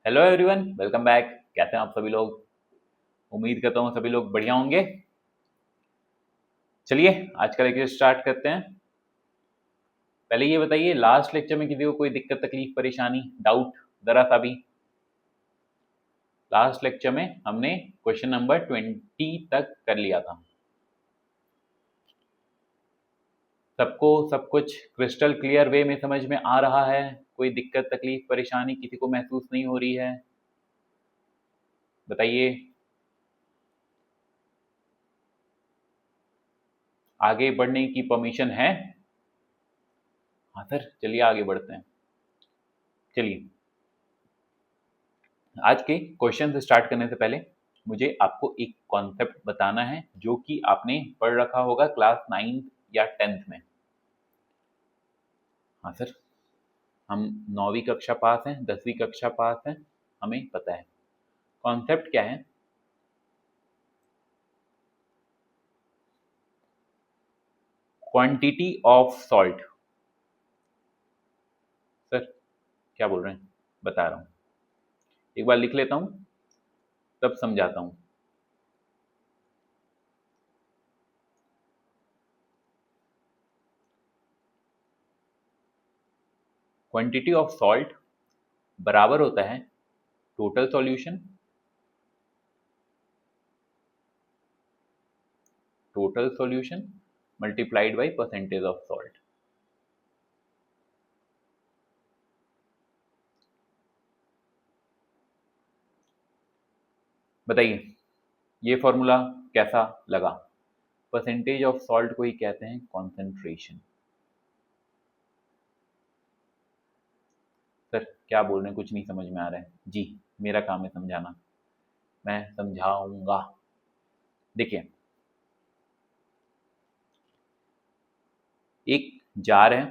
Hello everyone, welcome back. कैसे हैं आप सभी लोग? उम्मीद करता हूँ सभी लोग बढ़िया होंगे। चलिए आज का लेक्चर स्टार्ट करते हैं। पहले ये बताइए, लास्ट लेक्चर में किसी को कोई दिक्कत, तकलीफ, परेशानी, डाउट जरा सा भी? लास्ट लेक्चर में हमने क्वेश्चन नंबर 20 तक कर लिया था। सबको सब कुछ क्रिस्टल क्लियर वे में समझ में आ रहा है? कोई दिक्कत, तकलीफ, परेशानी किसी को महसूस नहीं हो रही है? बताइए। आगे बढ़ने की परमिशन है? हाँ सर, चलिए आगे बढ़ते हैं। चलिए, आज के क्वेश्चन से स्टार्ट करने से पहले मुझे आपको एक कॉन्सेप्ट बताना है जो कि आपने पढ़ रखा होगा क्लास 9th या 10th में। हाँ सर, हम 9वीं कक्षा पास हैं, 10वीं कक्षा पास हैं, हमें पता है। कॉन्सेप्ट क्या है? Quantity of salt. सर क्या बोल रहे हैं? बता रहा हूँ, एक बार लिख लेता हूँ तब समझाता हूँ। क्वांटिटी ऑफ सॉल्ट बराबर होता है total solution, multiplied by percentage of salt. बताइए ये फॉर्मूला कैसा लगा? परसेंटेज ऑफ सॉल्ट को ही कहते हैं कॉन्सेंट्रेशन। सर क्या बोल रहे हैं, कुछ नहीं समझ में आ रहा है? जी, मेरा काम है समझाना, मैं समझाऊंगा। देखिए, एक जार है,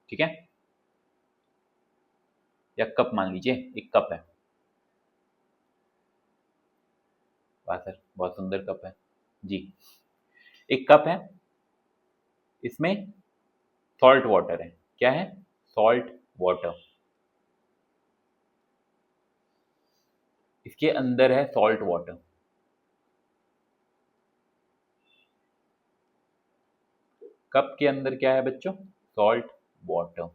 ठीक है, या कप मान लीजिए, एक कप है। वाह सर, बहुत सुंदर कप है जी। एक कप है, इसमें सॉल्ट वाटर है। क्या है? Salt water. इसके अंदर है सॉल्ट वाटर। कप के अंदर क्या है बच्चों? Salt water.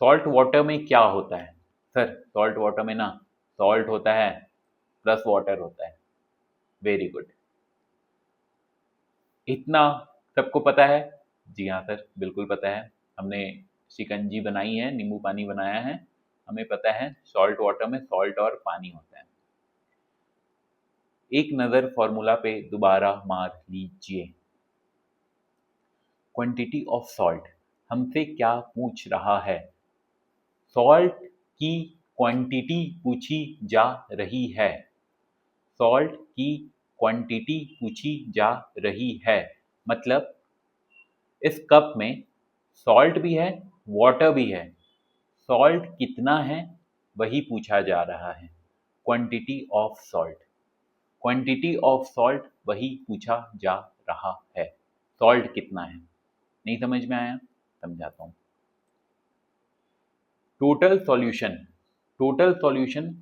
सॉल्ट वाटर में क्या होता है? सर सॉल्ट वाटर में ना, सॉल्ट होता है प्लस वाटर होता है। वेरी गुड, इतना सबको पता है? जी हाँ सर, बिल्कुल पता है। हमने शिकंजी बनाई है, नींबू पानी बनाया है, हमें पता है सॉल्ट वाटर में सॉल्ट और पानी होता है। एक नज़र फॉर्मूला पे दोबारा मार लीजिए। क्वांटिटी ऑफ सॉल्ट हमसे क्या पूछ रहा है? सॉल्ट की क्वांटिटी पूछी जा रही है। सॉल्ट की क्वांटिटी पूछी जा रही है, मतलब इस कप में सॉल्ट भी है, वाटर भी है। सॉल्ट कितना है वही पूछा जा रहा है। Quantity of salt, quantity of salt वही पूछा जा रहा है। सॉल्ट कितना है? नहीं समझ में आया? समझाता हूँ। टोटल सॉल्यूशन, टोटल सॉल्यूशन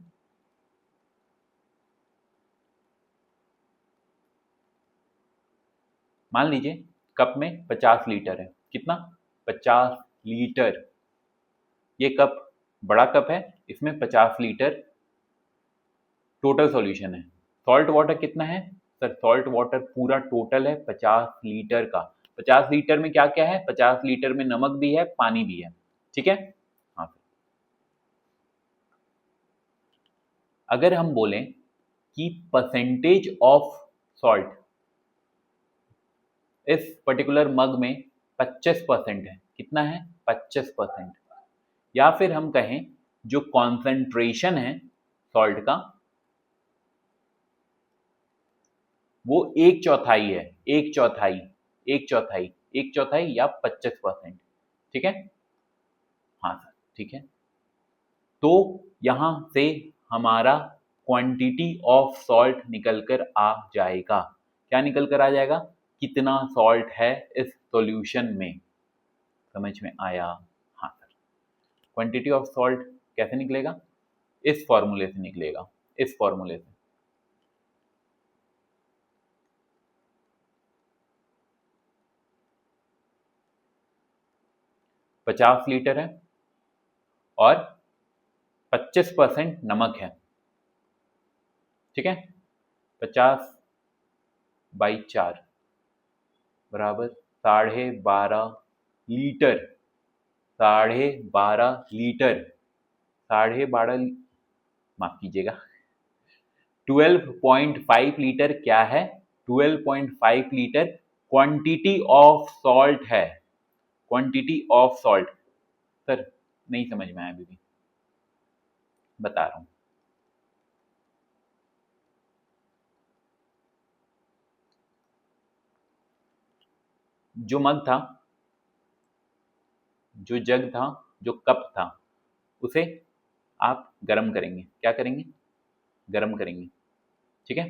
मान लीजिए कप में 50 लीटर है। कितना? 50 लीटर। ये कप बड़ा कप है, इसमें 50 लीटर टोटल सॉल्यूशन है। सॉल्ट वाटर कितना है? सर सॉल्ट वाटर पूरा टोटल है 50 लीटर का। 50 लीटर में क्या क्या है? 50 लीटर में नमक भी है, पानी भी है, ठीक है। हाँ, अगर हम बोलें कि परसेंटेज ऑफ सॉल्ट इस पर्टिकुलर मग में 25% है। कितना है? 25%। या फिर हम कहें जो कॉन्सेंट्रेशन है सॉल्ट का वो एक चौथाई है। एक चौथाई, एक चौथाई, एक चौथाई या 25%, ठीक है। हाँ सर, ठीक है। तो यहां से हमारा क्वांटिटी ऑफ सॉल्ट निकल कर आ जाएगा। क्या निकल कर आ जाएगा? कितना सॉल्ट है इस सॉल्यूशन में। समझ में आया? हाँ सर। क्वांटिटी ऑफ सॉल्ट कैसे निकलेगा? इस फॉर्मूले से निकलेगा, इस फॉर्मूले से। पचास लीटर है और 25% नमक है, ठीक है। 50/4 बराबर 12.5 लीटर। 12.5 लीटर, 12.5, माफ कीजिएगा, 12.5 लीटर क्या है? 12.5 लीटर क्वांटिटी ऑफ सॉल्ट है, क्वांटिटी ऑफ सॉल्ट। सर नहीं समझ में आया, अभी भी बता रहा हूं। जो मग था, जो जग था, जो कप था, उसे आप गरम करेंगे। क्या करेंगे? गरम करेंगे, ठीक है।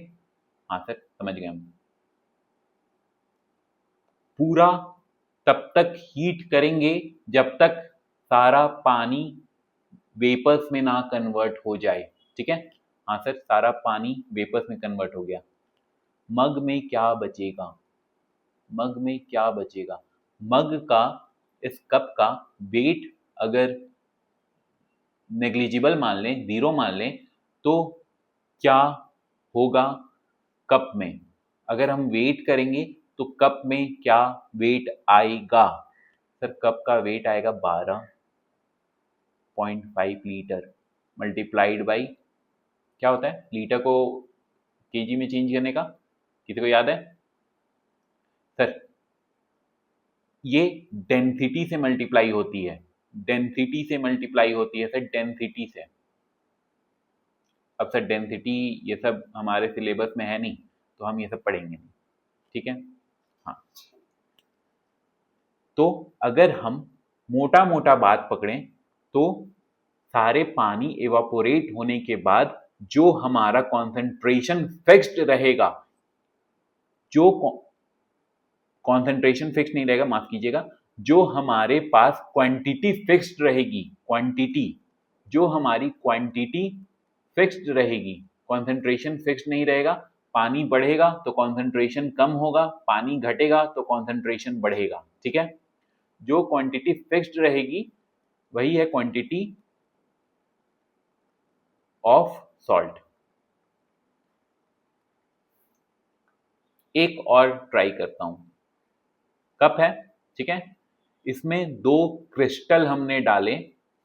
हाँ सर, समझ गए हम। पूरा तब तक हीट करेंगे जब तक सारा पानी वेपर्स में ना कन्वर्ट हो जाए, ठीक है। हाँ सर, सारा पानी वेपर्स में कन्वर्ट हो गया। मग में क्या बचेगा? मग में क्या बचेगा? मग का, इस कप का वेट अगर नेग्लिजिबल मान लें, जीरो मान लें, तो क्या होगा कप में? अगर हम वेट करेंगे तो कप में क्या वेट आएगा? सर कप का वेट आएगा 12.5 लीटर मल्टीप्लाइड बाई, क्या होता है लीटर को केजी में चेंज करने का, किसी को याद है? सर ये डेंसिटी से मल्टीप्लाई होती है, डेंसिटी से मल्टीप्लाई होती है सर, डेंसिटी से। अब सर डेंसिटी ये सब हमारे सिलेबस में है नहीं, तो हम ये सब पढ़ेंगे नहीं, ठीक है। हाँ, तो अगर हम मोटा मोटा बात पकड़ें तो सारे पानी इवापोरेट होने के बाद जो हमारा कॉन्सेंट्रेशन फिक्स्ड रहेगा, जो कॉन्सेंट्रेशन फिक्स नहीं रहेगा, माफ कीजिएगा, जो हमारे पास क्वांटिटी फिक्स्ड रहेगी, क्वांटिटी, जो हमारी क्वांटिटी फिक्स्ड रहेगी, कॉन्सेंट्रेशन फिक्स्ड नहीं रहेगा। पानी बढ़ेगा तो कॉन्सेंट्रेशन कम होगा, पानी घटेगा तो कॉन्सेंट्रेशन बढ़ेगा, ठीक है। जो क्वांटिटी फिक्स्ड रहेगी वही है क्वांटिटी ऑफ सॉल्ट। एक और ट्राई करता हूं। कप है, ठीक है, इसमें दो क्रिस्टल हमने डाले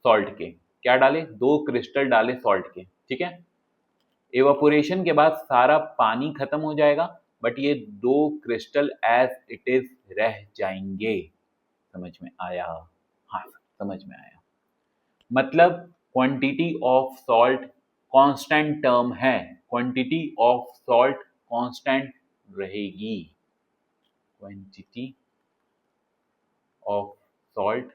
सॉल्ट के। क्या डाले? दो क्रिस्टल डाले सॉल्ट के, ठीक है। एवापोरेशन के बाद सारा पानी खत्म हो जाएगा, बट ये दो क्रिस्टल एज इट इज रह जाएंगे। समझ में आया? हाँ समझ में आया। मतलब quantity of salt constant term है, क्वांटिटी ऑफ सॉल्ट कांस्टेंट रहेगी, quantity of salt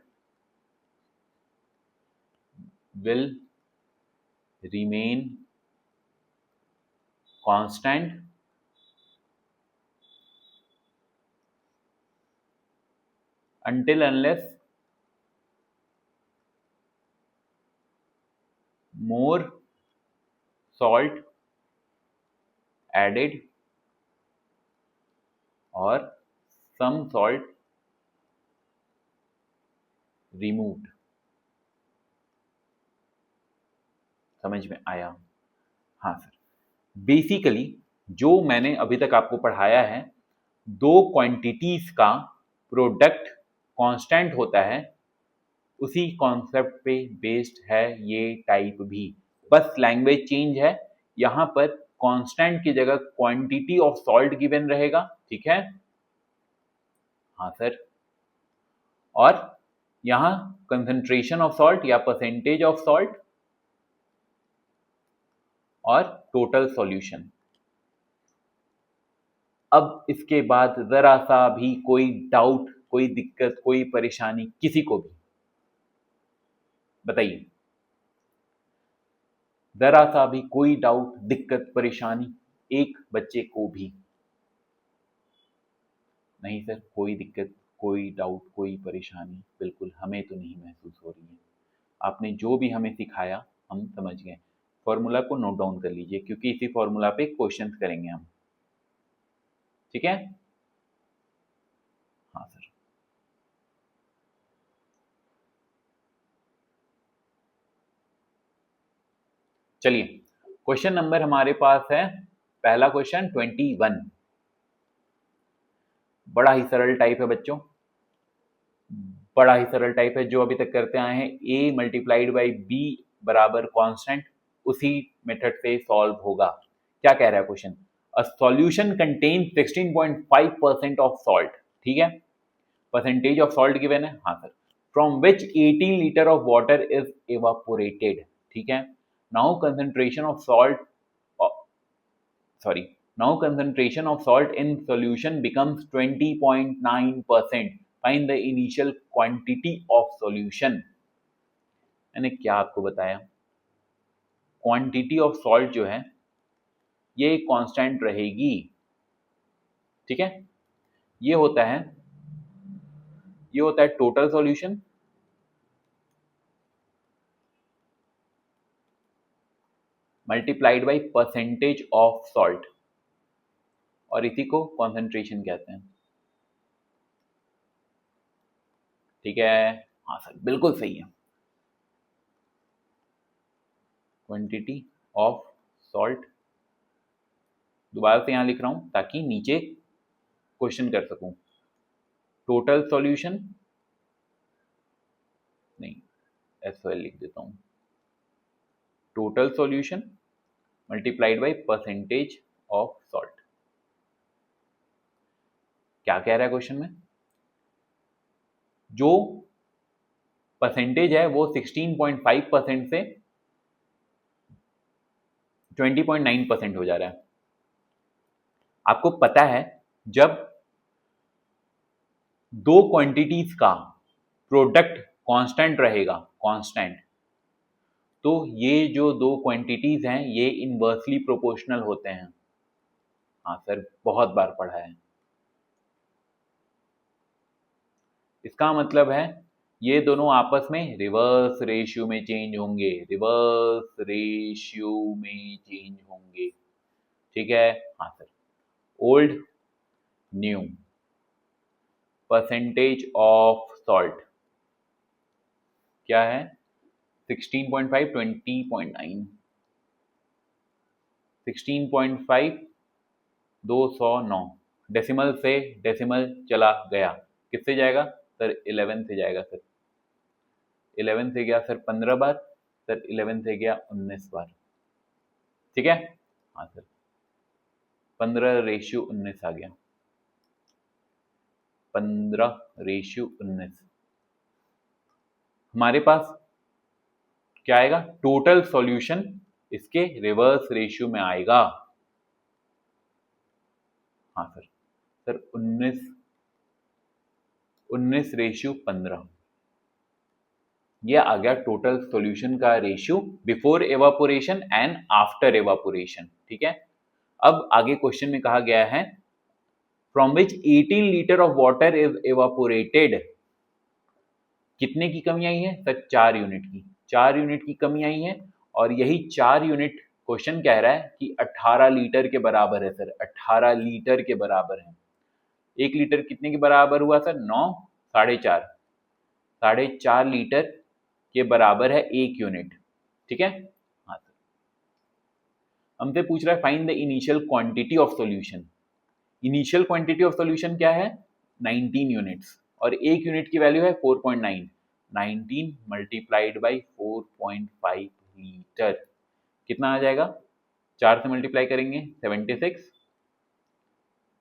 will remain constant until unless more salt added or some salt removed। समझ में आया? हाँ सर, बेसिकली जो मैंने अभी तक आपको पढ़ाया है, दो क्वांटिटीज का प्रोडक्ट कांस्टेंट होता है, उसी कॉन्सेप्ट पे बेस्ड है ये टाइप भी, बस लैंग्वेज चेंज है। यहां पर कांस्टेंट की जगह क्वांटिटी ऑफ सॉल्ट गिवन रहेगा, ठीक है। हाँ सर, और यहां कंसंट्रेशन ऑफ सॉल्ट या परसेंटेज ऑफ सॉल्ट और टोटल सॉल्यूशन। अब इसके बाद जरा सा भी कोई डाउट, कोई दिक्कत, कोई परेशानी किसी को भी बताइए। जरा सा भी कोई डाउट, दिक्कत, परेशानी एक बच्चे को भी? नहीं सर, कोई दिक्कत कोई डाउट, कोई परेशानी बिल्कुल हमें तो नहीं महसूस हो रही है। आपने जो भी हमें सिखाया हम समझ गए। फॉर्मूला को नोट डाउन कर लीजिए क्योंकि इसी फॉर्मूला पे क्वेश्चंस करेंगे हम। ठीक है? हाँ सर। चलिए, क्वेश्चन नंबर हमारे पास है, पहला क्वेश्चन 21। बड़ा ही सरल टाइप है बच्चों, बड़ा ही सरल टाइप है, जो अभी तक करते आए हैं। a मल्टीप्लाइड बाई बी बराबर कांस्टेंट, उसी मेथड से सॉल्व होगा। क्या कह रहा है question? A solution contain 16.5% of salt. ठीक है, परसेंटेज ऑफ सॉल्ट गिवन है। हाँ sir. From which 18 litre of water is evaporated. ठीक है, now concentration of salt, sorry, now concentration of salt in solution becomes 20.9%. Find the initial quantity of solution. मैंने क्या आपको बताया, क्वांटिटी ऑफ सॉल्ट जो है ये कांस्टेंट रहेगी। ठीक है, ये होता है total solution multiplied by percentage of salt, और इसी को कॉन्सेंट्रेशन कहते हैं। ठीक है, हाँ सर बिल्कुल सही है। क्वांटिटी ऑफ सॉल्ट, दोबारा से यहां लिख रहा हूं ताकि नीचे क्वेश्चन कर सकूं। टोटल सॉल्यूशन नहीं, एसओएल लिख देता हूं। Total solution multiplied by percentage of salt. क्या कह रहा है क्वेश्चन में? जो परसेंटेज है वो 16.5% से 20.9% हो जा रहा है। आपको पता है जब दो क्वांटिटीज का प्रोडक्ट कांस्टेंट रहेगा, कांस्टेंट, तो ये जो दो क्वांटिटीज हैं ये इनवर्सली प्रोपोर्शनल होते हैं। हाँ सर, बहुत बार पढ़ा है। इसका मतलब है ये दोनों आपस में रिवर्स रेशियो में चेंज होंगे, रिवर्स रेशियो में चेंज होंगे। ठीक है, हाँ sir. Old new, percentage of salt क्या है? 16.5, 20.9, 16.5 209, डेसिमल से डेसिमल चला गया, किससे जाएगा सर? 11 से जाएगा सर। 11 से गया सर 15 बार, सर 11 से गया 19 बार। ठीक है, हाँ सर, 15:19 आ गया, 15:19। हमारे पास क्या आएगा? टोटल सॉल्यूशन इसके रिवर्स रेशियो में आएगा। हाँ सर, सर 19:15, यह आ गया टोटल सॉल्यूशन का ratio before evaporation and after evaporation. ठीक है, अब आगे क्वेश्चन में कहा गया है from which 18 litre of water is evaporated. कितने की कमी आई है सर? 4 यूनिट की। 4 यूनिट की कमी आई है, और यही 4 यूनिट क्वेश्चन कह रहा है कि 18 लीटर के बराबर है सर, 18 लीटर के बराबर है। 1 लीटर कितने के बराबर हुआ सर? 9, 4.5, 4.5 लीटर के बराबर है 1 यूनिट। ठीक है, हाँ सर। हमसे पूछ रहा है find the initial quantity of solution. Initial quantity of solution क्या है? 19 यूनिट्स, और 1 यूनिट की वैल्यू है 4.9। 19 मल्टीप्लाइड बाई 4.5 लीटर कितना आ जाएगा? 4 से मल्टीप्लाई करेंगे 76,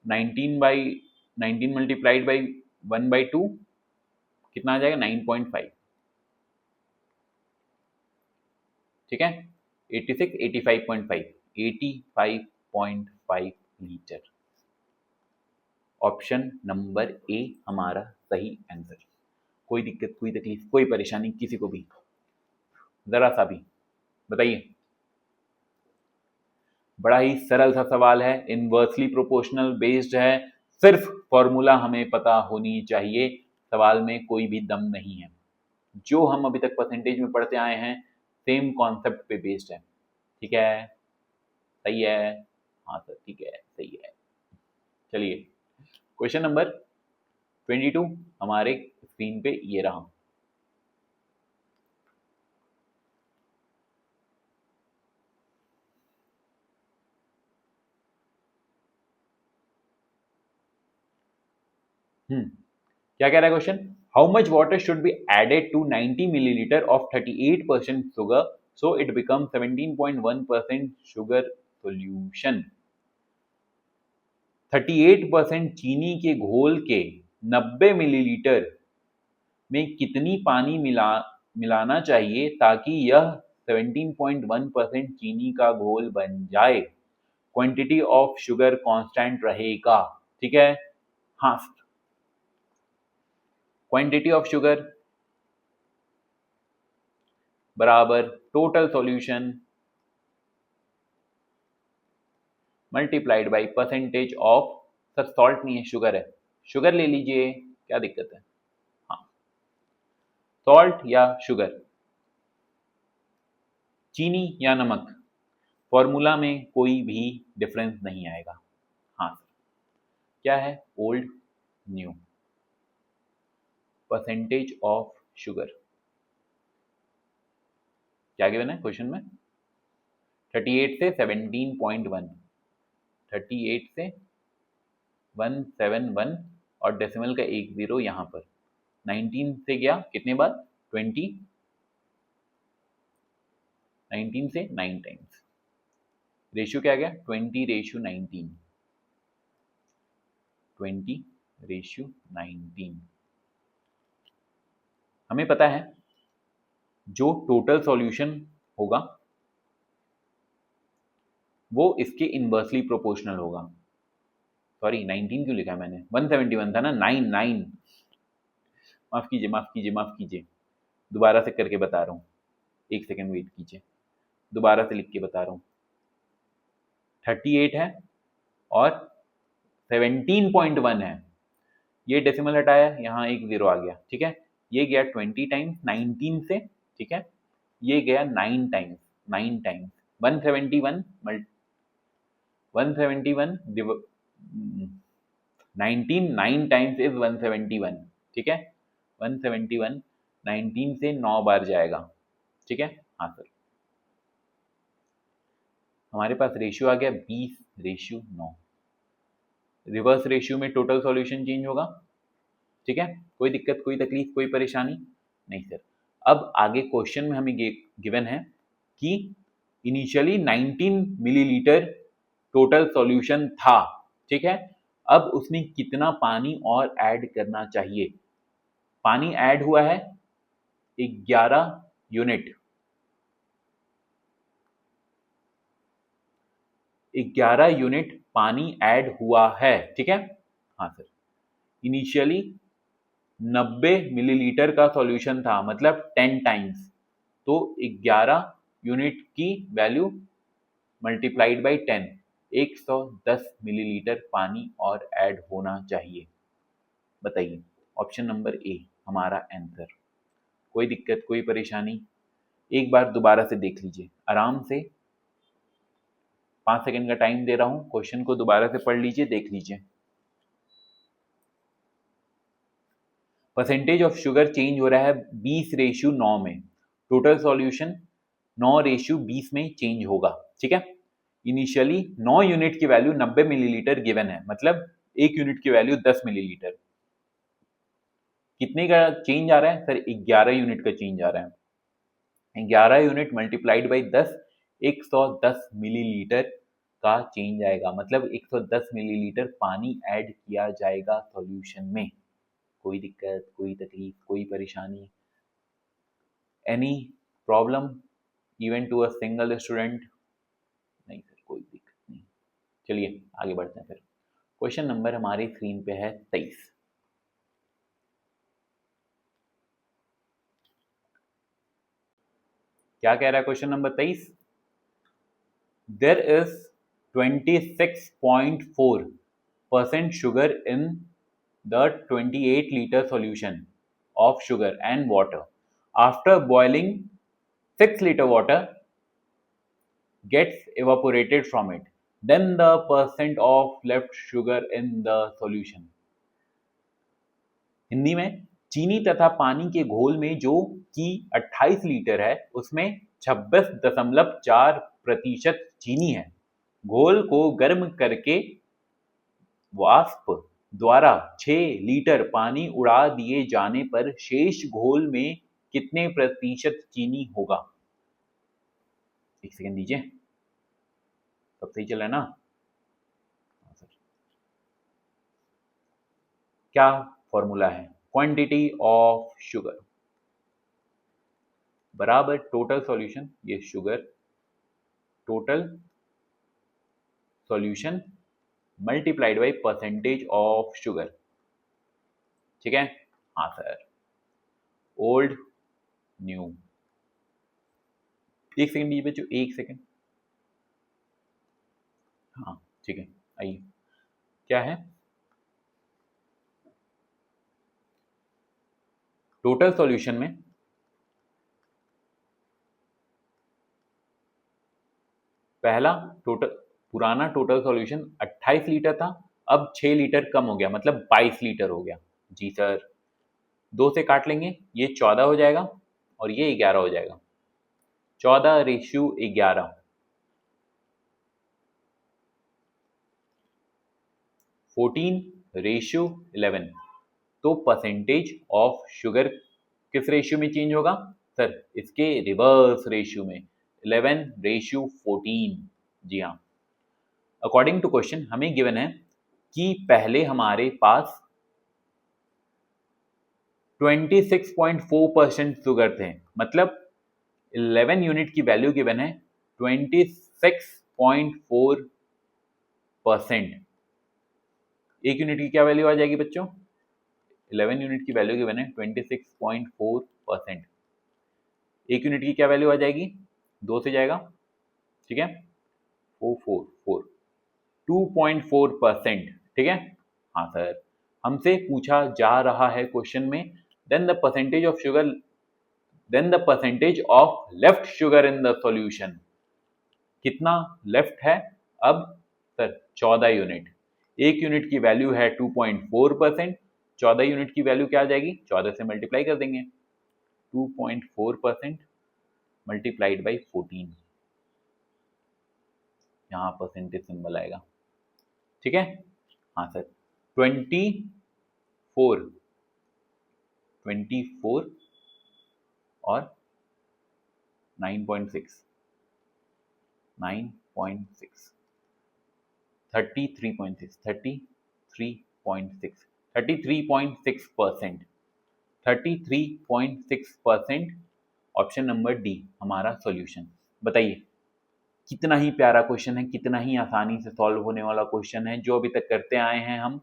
19 मल्टीप्लाइड बाई 1/2 कितना आ जाएगा? 9.5। ठीक है, 86, 85.5, 85.5 लीटर। ऑप्शन नंबर ए हमारा सही आंसर। कोई दिक्कत, कोई तकलीफ, कोई परेशानी किसी को भी, जरा सा भी बताइए। बड़ा ही सरल सा सवाल है, इनवर्सली प्रोपोर्शनल बेस्ड है, सिर्फ फॉर्मूला हमें पता होनी चाहिए, सवाल में कोई भी दम नहीं है। जो हम अभी तक परसेंटेज में पढ़ते आए हैं सेम कॉन्सेप्ट पे बेस्ड है। ठीक है, सही है, हाँ सर ठीक है, सही है। चलिए क्वेश्चन नंबर 22 हमारे स्क्रीन पे ये रहा। क्या कह रहा है question? How much water should be added to 90 millilitre of 38% sugar so it become 17.1% sugar solution. 38% चीनी के घोल के 90 मिलीलीटर में कितनी पानी मिलाना चाहिए ताकि यह 17.1% चीनी का घोल बन जाए? क्वांटिटी ऑफ शुगर कांस्टेंट रहेगा। ठीक है, हाँ, क्वांटिटी ऑफ शुगर बराबर total solution multiplied by percentage of, sir salt नहीं है शुगर है, शुगर ले लीजिए, क्या दिक्कत है? हाँ, सॉल्ट या शुगर, चीनी या नमक, फॉर्मूला में कोई भी डिफरेंस नहीं आएगा। हाँ, क्या है? Old new, percentage of sugar, क्या गिवन है क्वेश्चन में? 38 से 17.1, 38 से 171 और डेसिमल का एक जीरो यहाँ पर, 19 से गया कितने बार? 20, 19 से 9 टाइम्स, रेशियो क्या गया? 20:19, 20:19। हमें पता है जो टोटल सॉल्यूशन होगा वो इसके इनवर्सली प्रोपोर्शनल होगा। सॉरी 19 क्यों लिखा मैंने, 171 था ना, 9, माफ कीजिए माफ कीजिए माफ कीजिए, दोबारा से करके बता रहा हूँ, एक सेकेंड वेट कीजिए, दोबारा से लिख के बता रहा हूँ। 38 है और 17.1 है, ये डेसिमल हटाया, यहाँ एक जीरो आ गया, ठीक है, ये गया 20 टाइम्स 19 से, ठीक है, ये गया 9 टाइम्स, 9 टाइम्स 171 171 19 9 टाइम्स इज 171, ठीक है, 171 19 से 9 बार जाएगा, ठीक है, हाँ सर। हमारे पास रेशियो आ गया 20:9, रिवर्स रेशियो में टोटल सॉल्यूशन चेंज होगा, ठीक है, कोई दिक्कत, कोई तकलीफ, कोई परेशानी नहीं सर। अब आगे क्वेश्चन में हमें गिवन है कि इनिशियली 19 मिलीलीटर टोटल सॉल्यूशन था, ठीक है, अब उसमें कितना पानी और ऐड करना चाहिए? पानी ऐड हुआ है 11 यूनिट, 11 यूनिट पानी ऐड हुआ है, ठीक है, हाँ सर। इनिशियली 90 मिलीलीटर का सॉल्यूशन था, मतलब 10 टाइम्स, तो 11 यूनिट की वैल्यू मल्टीप्लाइड बाई 10, 110 मिलीलीटर पानी और ऐड होना चाहिए। बताइए, ऑप्शन नंबर ए हमारा आंसर। कोई दिक्कत, कोई परेशानी? एक बार दोबारा से देख लीजिए आराम से, 5 सेकंड का टाइम दे रहा हूं, क्वेश्चन को दोबारा से पढ़ लीजिए, देख लीजिए। परसेंटेज ऑफ शुगर चेंज हो रहा है 20:9 में, टोटल सॉल्यूशन 9:20 में चेंज होगा, ठीक है। इनिशियली 9 यूनिट की वैल्यू 90 मिलीलीटर गिवन है, मतलब 1 यूनिट की वैल्यू 10 मिलीलीटर, कितने का चेंज आ रहा है सर? 11 यूनिट का चेंज आ रहा है, 11 यूनिट मल्टीप्लाइड बाई 10, 110 मिलीलीटर का चेंज आएगा, मतलब 110 मिलीलीटर पानी ऐड किया जाएगा सॉल्यूशन में। कोई दिक्कत, कोई तकलीफ, कोई परेशानी, any problem even to a single student? नहीं सर, कोई दिक्कत नहीं। चलिए आगे बढ़ते हैं फिर। क्वेश्चन नंबर हमारी स्क्रीन पे है 23। क्या कह रहा है question number 23? There is 26.4 percent sugar in the 28 liter solution of sugar and water. After boiling, 6 liter water gets evaporated from it. Then the percent of left sugar in the solution. Hindi में चीनी तथा पानी के घोल में जो कि 28 litre है उसमें 26.4% चीनी है। घोल को गर्म करके वाष्प द्वारा 6 लीटर पानी उड़ा दिए जाने पर शेष घोल में कितने प्रतिशत चीनी होगा? एक सेकंड दीजिए, सब सही चल रहा है ना? क्या फॉर्मूला है? क्वांटिटी ऑफ शुगर बराबर टोटल सॉल्यूशन, ये sugar total solution multiplied by percentage of sugar. ठीक है, हाँ सर, ओल्ड न्यू। एक सेकंड दीजिए बच्चों, एक सेकंड। हाँ ठीक है, आइए, क्या है? टोटल सॉल्यूशन में पहला पुराना टोटल सॉल्यूशन 28 लीटर था, अब 6 लीटर कम हो गया, मतलब 22 लीटर हो गया। जी सर, 2 से काट लेंगे, ये 14 हो जाएगा और ये 11 हो जाएगा। 14:11, 14:11। तो परसेंटेज ऑफ शुगर किस रेशियो में चेंज होगा? सर इसके रिवर्स रेशियो में, 11:14। जी हाँ, अकॉर्डिंग टू क्वेश्चन हमें गिवन है कि पहले हमारे पास 26.4% शुगर थे, मतलब 11 यूनिट की वैल्यू गिवन है 26.4%। एक यूनिट की क्या वैल्यू आ जाएगी बच्चों? 11 यूनिट की वैल्यू गिवन है 26.4%। एक यूनिट की क्या वैल्यू आ जाएगी? 2 से जाएगा, ठीक है, 2.4%। ठीक है, हाँ सर, हमसे पूछा जा रहा है क्वेश्चन में then the percentage of sugar, then the percentage of left sugar in the solution. कितना लेफ्ट है अब? Sir 14 unit. एक यूनिट की वैल्यू है 2.4%, 14 यूनिट की वैल्यू क्या आ जाएगी? 14 से मल्टीप्लाई कर देंगे, 2.4% मल्टीप्लाइड बाई 14, यहाँ परसेंटेज सिंबल आएगा। ठीक है, हाँ सर, 24 और 9.6, 9.6, 33.6, 33.6, 33.6%, 33.6%। ऑप्शन नंबर डी हमारा सॉल्यूशन। बताइए, कितना ही प्यारा क्वेश्चन है, कितना ही आसानी से सॉल्व होने वाला क्वेश्चन है। जो अभी तक करते आए हैं हम,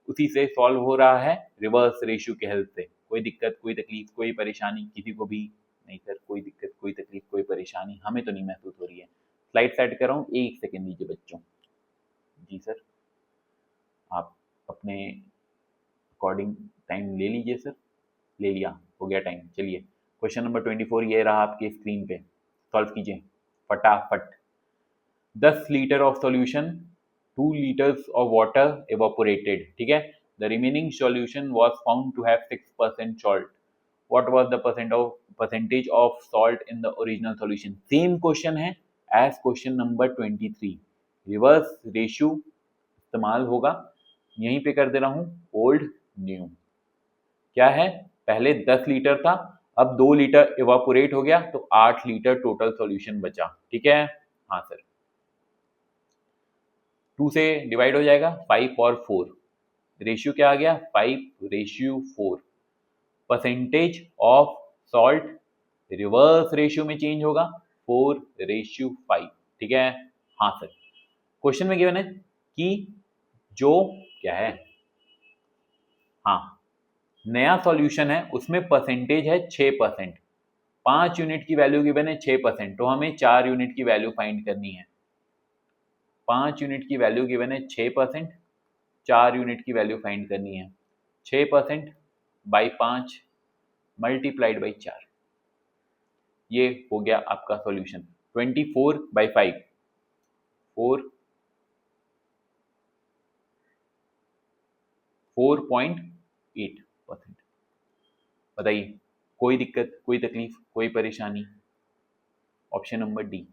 उसी से सॉल्व हो रहा है रिवर्स रेशियो के हेल्प से। कोई दिक्कत, कोई तकलीफ, कोई परेशानी किसी को भी नहीं सर? कोई दिक्कत, कोई तकलीफ, कोई परेशानी हमें तो नहीं महसूस हो रही है। स्लाइड सेट कर रहा हूँ, एक सेकेंड दीजिए बच्चों। जी सर, आप अपने अकॉर्डिंग टाइम ले लीजिए सर। ले लिया, हो गया टाइम। चलिए, क्वेश्चन नंबर 24 ये रहा आपके स्क्रीन पे, सॉल्व कीजिए फटाफट। 10 litre of solution, 2 liters of water evaporated, ठीक है। The remaining solution was found to have 6% salt. What was the percentage of salt in the original solution? Same question है as question number 23। Reverse ratio इस्तेमाल होगा, यहीं पे कर दे रहा हूँ ओल्ड न्यू। क्या है? पहले 10 लीटर था, अब 2 लीटर इवापोरेट हो गया तो 8 लीटर टोटल सॉल्यूशन बचा। ठीक है, हाँ सर, 2 से डिवाइड हो जाएगा, 5 और 4, रेशियो क्या आ गया? 5:4। Percentage of salt reverse ratio में चेंज होगा, 4:5। ठीक है, हाँ सर। क्वेश्चन में गिवन है कि जो क्या है, हाँ, नया सॉल्यूशन है उसमें परसेंटेज है 6%। 5 यूनिट की वैल्यू गिवन है 6%, तो हमें 4 यूनिट की वैल्यू फाइंड करनी है। 5 यूनिट की वैल्यू गिवन है 6%, 4 यूनिट की वैल्यू फाइंड करनी है। 6% बाई 5 मल्टीप्लाइड बाई 4, ये हो गया आपका सॉल्यूशन। 24/5 4.8%। बताइए, कोई दिक्कत, कोई तकलीफ, कोई परेशानी? ऑप्शन नंबर डी,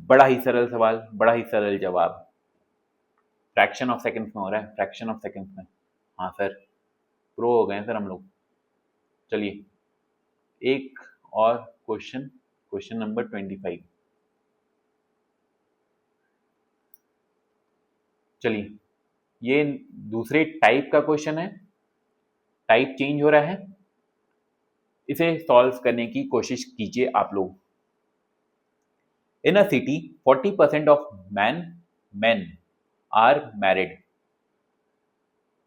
बड़ा ही सरल सवाल, बड़ा ही सरल जवाब। फ्रैक्शन ऑफ सेकंड्स में हो रहा है, फ्रैक्शन ऑफ सेकंड्स में। हाँ सर, प्रो हो गए हैं सर हम लोग। चलिए एक और क्वेश्चन, क्वेश्चन नंबर 25। चलिए, ये दूसरे टाइप का क्वेश्चन है, टाइप चेंज हो रहा है, इसे सॉल्व करने की कोशिश कीजिए आप लोग। In a city 40% of men are married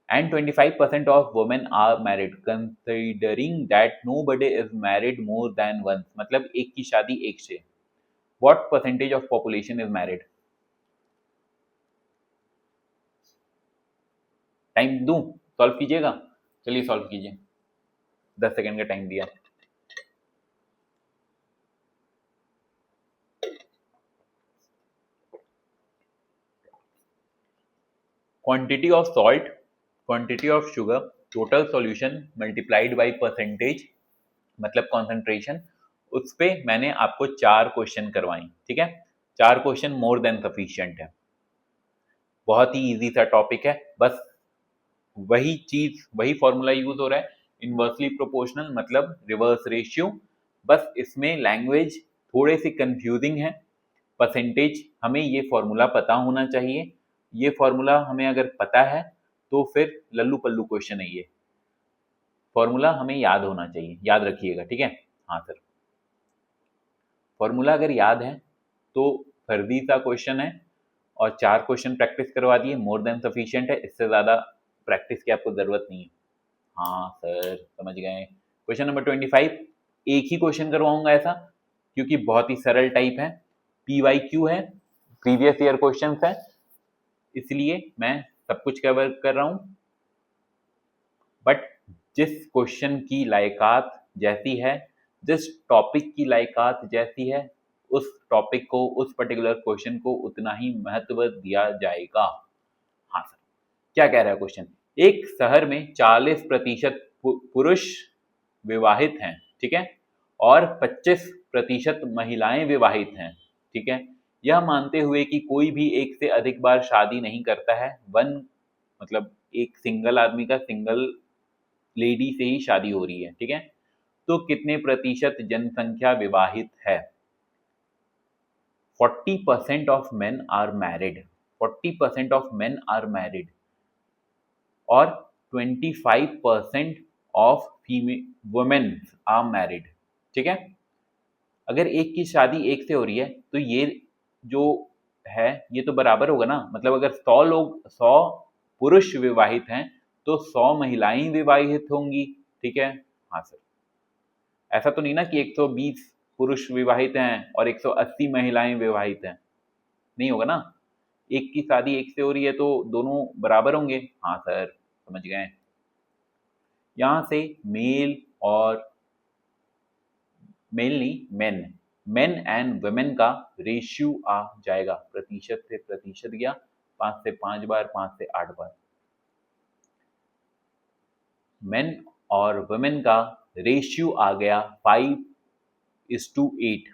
and 25% of women are married, considering that nobody is married more than once, मतलब एक की शादी एक से। What percentage of population is married? Time दूं, सॉल्व कीजिएगा? चलिए सॉल्व कीजिए, 10 सेकंड का टाइम दिया। Quantity of salt, quantity of sugar, total solution multiplied by percentage मतलब कॉन्सेंट्रेशन, उस पे मैंने आपको 4 क्वेश्चन करवाए, ठीक है। 4 क्वेश्चन मोर देन सफिशिएंट है, बहुत ही इजी सा टॉपिक है। बस वही चीज, वही फॉर्मूला यूज हो रहा है, इनवर्सली प्रोपोर्शनल मतलब रिवर्स रेशियो। बस इसमें लैंग्वेज थोड़े से कंफ्यूजिंग है। परसेंटेज, हमें ये फॉर्मूला पता होना चाहिए, ये फॉर्मूला हमें अगर पता है तो फिर लल्लू पल्लू क्वेश्चन है ये। फॉर्मूला हमें याद होना चाहिए, याद रखिएगा, ठीक है। हाँ सर, फॉर्मूला अगर याद है तो फर्जी सा क्वेश्चन है, और 4 क्वेश्चन प्रैक्टिस करवा दिए, मोर देन सफिशिएंट है, इससे ज़्यादा प्रैक्टिस की आपको ज़रूरत नहीं है। हाँ सर, समझ गए। क्वेश्चन नंबर 25, एक ही क्वेश्चन करवाऊंगा ऐसा, क्योंकि बहुत ही सरल टाइप है, PYQ है, प्रीवियस ईयर क्वेश्चन है, इसलिए मैं सब कुछ कवर कर रहा हूँ। बट जिस क्वेश्चन की लायकात जैसी है, जिस टॉपिक की लायकात जैसी है, उस टॉपिक को, उस पर्टिकुलर क्वेश्चन को उतना ही महत्व दिया जाएगा। हाँ सर, क्या कह रहा है क्वेश्चन? एक शहर में 40% पुरुष विवाहित हैं, ठीक है, और 25% महिलाएं विवाहित हैं, ठीक है। यह मानते हुए कि कोई भी एक से अधिक बार शादी नहीं करता है, वन मतलब एक सिंगल आदमी का सिंगल लेडी से ही शादी हो रही है, ठीक है, तो कितने प्रतिशत जनसंख्या विवाहित है? 40% of men are married, 40% of men are married, और 25% of female women are married, ठीक है। अगर एक की शादी एक से हो रही है तो ये जो है ये तो बराबर होगा ना, मतलब अगर 100 पुरुष विवाहित हैं तो 100 महिलाएं विवाहित होंगी, ठीक है। हाँ सर, ऐसा तो नहीं ना कि 120 पुरुष विवाहित हैं और 180 महिलाएं विवाहित हैं, नहीं होगा ना। एक की शादी एक से हो रही है तो दोनों बराबर होंगे। हाँ सर, समझ गए। यहां से मेल और मेनली मेन एंड वुमेन का रेशियो आ जाएगा, प्रतिशत से प्रतिशत गया, 5 से 5 बार, 5 से 8 बार। मेन और वुमेन का रेशियो आ गया 5:8।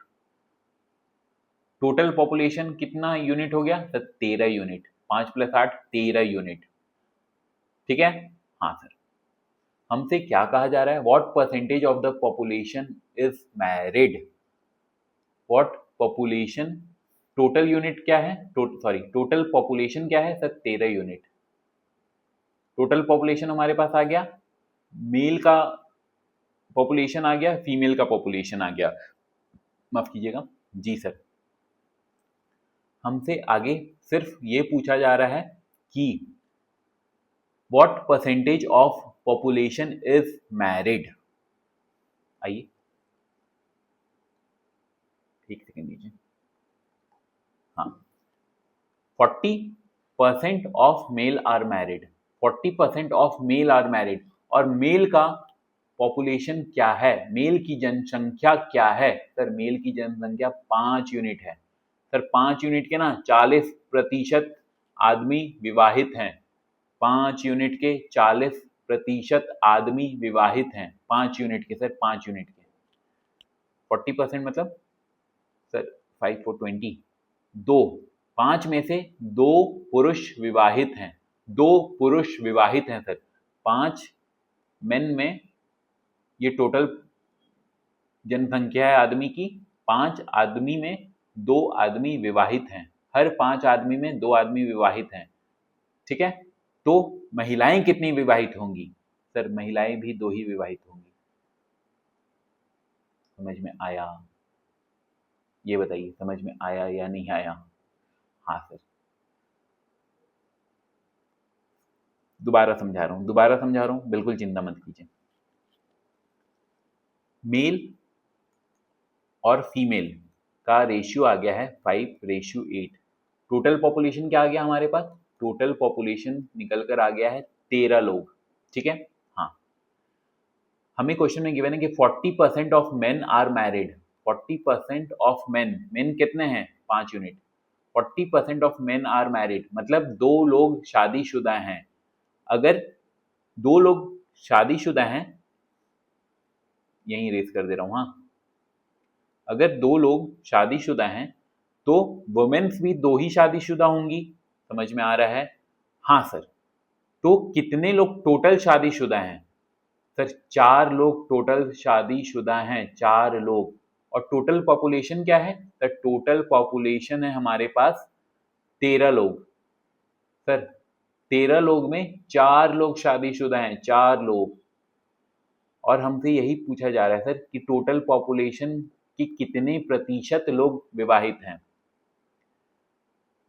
टोटल पॉपुलेशन कितना यूनिट हो गया सर? 13 यूनिट, 5 + 8 13 यूनिट, ठीक है। हाँ सर, हमसे क्या कहा जा रहा है? What percentage of the population is married? What population, total unit क्या है, टोटल पॉपुलेशन क्या है सर? 13 यूनिट। टोटल पॉपुलेशन हमारे पास आ गया, मेल का पॉपुलेशन आ गया, फीमेल का पॉपुलेशन आ गया, माफ कीजिएगा जी सर। हमसे आगे सिर्फ ये पूछा जा रहा है कि what percentage of population is married. आइए एक सेकेंड दीजिए। हाँ, 40 percent of male are married, 40% of male are married, और मेल का पॉपुलेशन क्या है, मेल की जनसंख्या क्या है? सर मेल की जनसंख्या 5 यूनिट है। सर 5 यूनिट के ना 40% आदमी विवाहित हैं। 5 यूनिट के 40% आदमी विवाहित हैं। 5 यूनिट के सर, 5 यूनिट के 40% मतलब सर 5 4 20, 2, 5 में से 2 पुरुष विवाहित हैं। 2 पुरुष विवाहित हैं सर। 5 मेन में ये टोटल जनसंख्या है आदमी की। 5 आदमी में 2 आदमी विवाहित हैं। हर 5 आदमी में 2 आदमी विवाहित हैं। ठीक है, तो महिलाएं कितनी विवाहित होंगी? सर महिलाएं भी 2 ही विवाहित होंगी। समझ में आया? ये बताइए समझ में आया या नहीं आया? हाँ सर, दोबारा समझा रहा हूं, बिल्कुल चिंता मत कीजिए। मेल और फीमेल का रेशियो आ गया है 5:8। टोटल पॉपुलेशन क्या आ गया हमारे पास? टोटल पॉपुलेशन निकल कर आ गया है 13 लोग। ठीक है, हाँ। हमें क्वेश्चन में गिवन है कि 40% of men are married. 40% of men कितने हैं? 5 unit. 40% of men are married मतलब 2 लोग शादीशुदा हैं। अगर 2 लोग शादीशुदा हैं, यहीं रेस कर दे रहा हूं, हाँ। अगर 2 लोग शादीशुदा हैं तो वुमेन्स भी 2 ही शादीशुदा होंगी। समझ में आ रहा है? हाँ सर। तो कितने लोग टोटल शादीशुदा हैं? सर 4 लोग टोटल शादीशुदा हैं, 4 लोग। और टोटल पॉपुलेशन क्या है? सर टोटल पॉपुलेशन है हमारे पास 13 लोग। सर 13 लोग में 4 लोग शादीशुदा हैं, 4 लोग। और हमसे यही पूछा जा रहा है सर कि टोटल पॉपुलेशन कि कितने प्रतिशत लोग विवाहित हैं।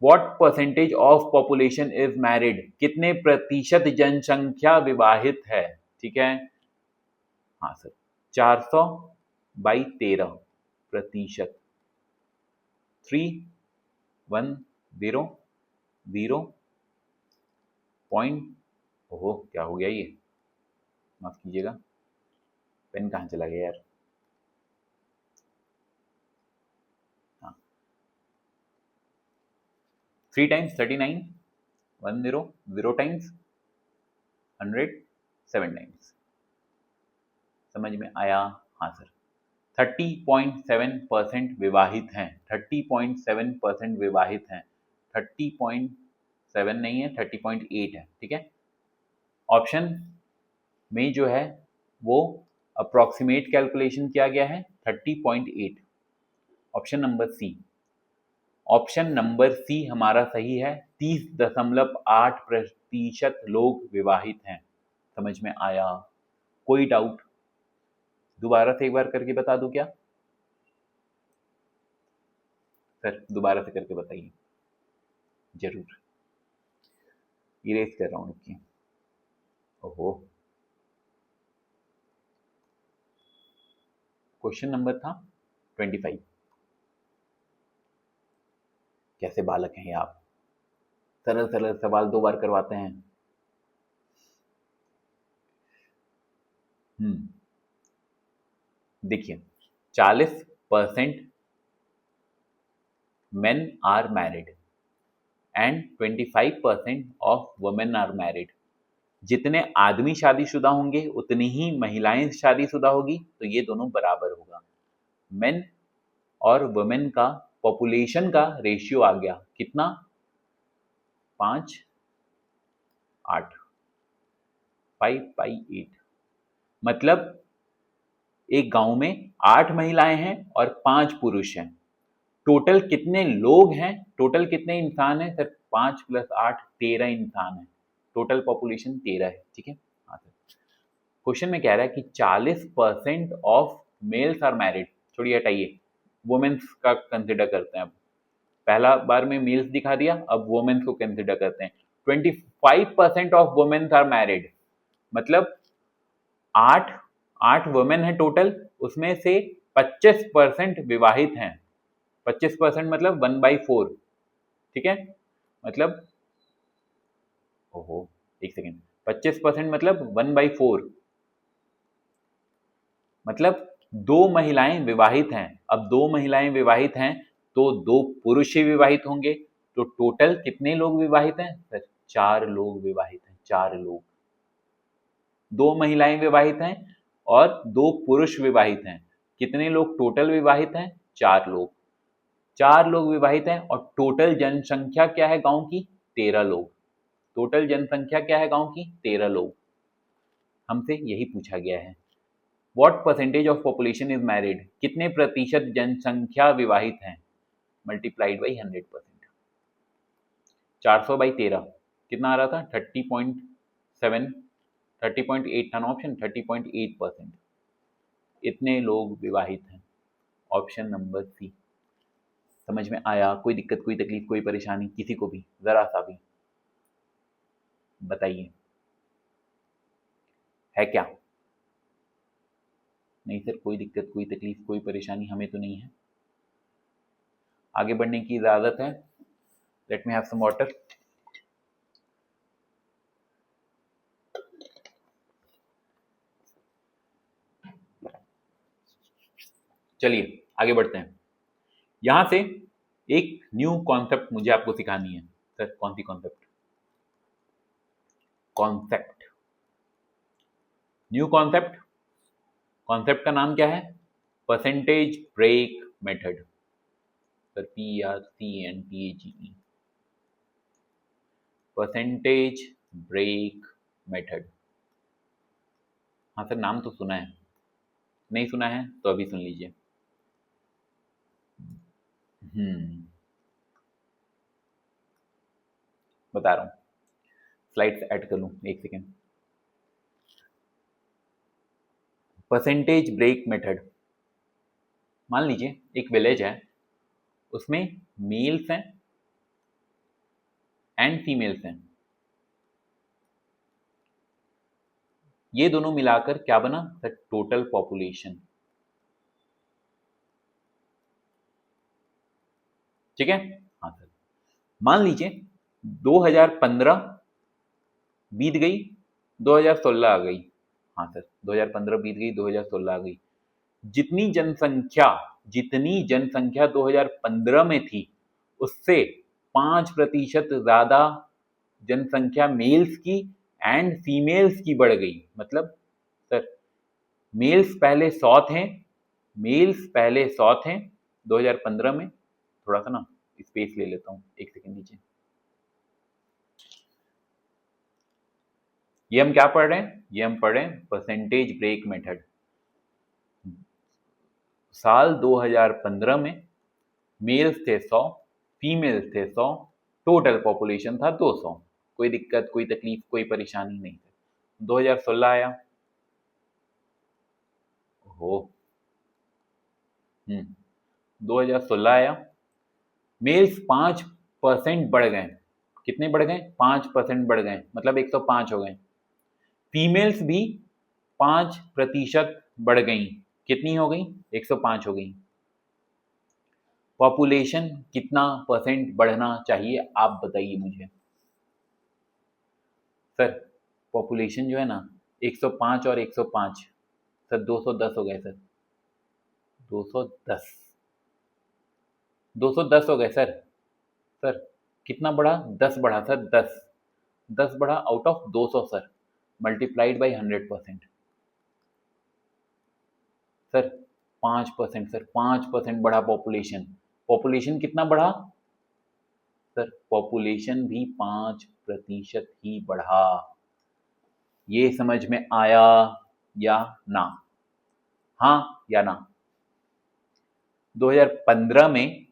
What percentage of population is married? कितने प्रतिशत जनसंख्या विवाहित है? ठीक है, हाँ सर 400/13 प्रतिशत। 310 ओहो क्या हो गया ये, माफ कीजिएगा, पेन कहाँ चला गया यार। 3 times 39, 10, 0 times 100, 7 times। समझ में आया? हाँ सर। 30.7% विवाहित हैं। 30.7% विवाहित हैं। 30.7 नहीं है, 30.8 है। ठीक है, ऑप्शन में जो है वो अप्रोक्सीमेट कैलकुलेशन किया गया है 30.8। Option number C, option number C हमारा सही है। 30.8% लोग विवाहित हैं। समझ में आया? कोई डाउट? दोबारा से एक बार करके बता दूं क्या? सर दोबारा से करके बताइए जरूर। इरेज कर रहा हूं रुकिए। ओहो, क्वेश्चन नंबर था 25। कैसे बालक हैं आप, सरल सरल सवाल 2 बार करवाते हैं। देखिए 40% men are married and 25% of women are married। जितने आदमी शादीशुदा होंगे उतनी ही महिलाएं शादीशुदा होगी, तो ये दोनों बराबर होगा। मेन और वुमेन का पॉपुलेशन का रेशियो आ गया कितना? 5:8, 5/8। मतलब एक गांव में 8 महिलाएं हैं और 5 पुरुष हैं। टोटल कितने लोग हैं? टोटल कितने इंसान हैं सर? 5 + 8 13 इंसान है। टोटल पॉपुलेशन 13 है। ठीक है, हाँ सर। क्वेश्चन में कह रहा है कि 40% ऑफ मेल्स आर मैरिड। छोड़िए हटाइए, वुमेन्स का कंसिडर करते हैं। अब पहला बार में मेल्स दिखा दिया, अब वुमेन्स को कंसिडर करते हैं। 25% ऑफ वुमेन्स आर मैरिड मतलब 8 वुमेन है टोटल, उसमें से 25% विवाहित हैं। 25% मतलब 1/4। ठीक है, मतलब ओहो, एक सेकेंड, 25% मतलब 1/4, मतलब 2 महिलाएं विवाहित हैं। अब 2 महिलाएं विवाहित हैं तो 2 पुरुष ही विवाहित होंगे, तो टोटल कितने लोग विवाहित हैं सर? 4 लोग विवाहित हैं, 4 लोग। 2 महिलाएं विवाहित हैं और 2 पुरुष विवाहित हैं, कितने लोग टोटल विवाहित हैं? 4 लोग। 4 लोग विवाहित हैं और टोटल जनसंख्या क्या है गांव की? 13 लोग। टोटल जनसंख्या क्या है गांव की? 13 लोग। हमसे यही पूछा गया है। What percentage of population is married? कितने प्रतिशत जनसंख्या विवाहित हैं? Multiplied by 100%। 400/13 कितना आ रहा था? 30.7, 30.8 था ना ऑप्शन, 30.8%। इतने लोग विवाहित हैं। Option number C. समझ में आया? कोई दिक्कत, कोई तकलीफ, कोई परेशानी किसी को भी, जरा सा भी बताइए, है क्या? नहीं सर, कोई दिक्कत, कोई तकलीफ, कोई परेशानी हमें तो नहीं है। आगे बढ़ने की इजाजत है। Let me have some water. चलिए आगे बढ़ते हैं। यहां से एक न्यू कॉन्सेप्ट मुझे आपको सिखानी है। सर कौन सी concept? Concept, new concept. Concept का नाम क्या है? Percentage break method. Sir PRCNTAGE, percentage break method. हाँ सर, नाम तो सुना है, नहीं सुना है तो अभी सुन लीजिए। बता रहा हूं, स्लाइड्स ऐड कर लूं, एक सेकेंड। परसेंटेज ब्रेक मेथड, मान लीजिए एक विलेज है, उसमें मेल्स हैं एंड फीमेल्स हैं। ये दोनों मिलाकर क्या बना सर? Total population. ठीक है? हाँ सर। मान लीजिए 2015 बीत गई, 2016 आ गई। हाँ सर, 2015 बीत गई, 2016 आ गई। जितनी जनसंख्या 2015 में थी, उससे 5% ज्यादा जनसंख्या मेल्स की एंड फीमेल्स की बढ़ गई। मतलब सर, मेल्स पहले 100 थे, मेल्स पहले 100 थे 2015 में। थोड़ा सा ना स्पेस ले लेता हूँ, एक सेकेंड नीचे। ये हम क्या पढ़ रहे हैं? ये हम पढ़ रहे हैं परसेंटेज ब्रेक मेथड। साल 2015 में मेल्स थे 100, फीमेल्स थे 100, टोटल पॉपुलेशन था 200। कोई दिक्कत, कोई तकलीफ, कोई परेशानी नहीं थी। 2016 आया, हो 2016 आया, मेल्स 5% बढ़ गए। कितने बढ़ गए? 5% बढ़ गए, मतलब 105 हो गए। फीमेल्स भी 5% बढ़ गई। कितनी हो गई? 105 हो गई। पॉपुलेशन कितना परसेंट बढ़ना चाहिए, आप बताइए मुझे। सर पॉपुलेशन जो है ना, 105 और 105, सर 210 हो गए सर। 210, 210 हो गए सर। सर कितना बढ़ा? 10 बढ़ा सर, 10, 10 बढ़ा out of 200 sir, multiplied by 100%। Sir 5% sir, 5% बढ़ा पॉपुलेशन। पॉपुलेशन कितना बढ़ा सर? पॉपुलेशन भी 5% ही बढ़ा। ये समझ में आया या ना? हाँ या ना? 2015 में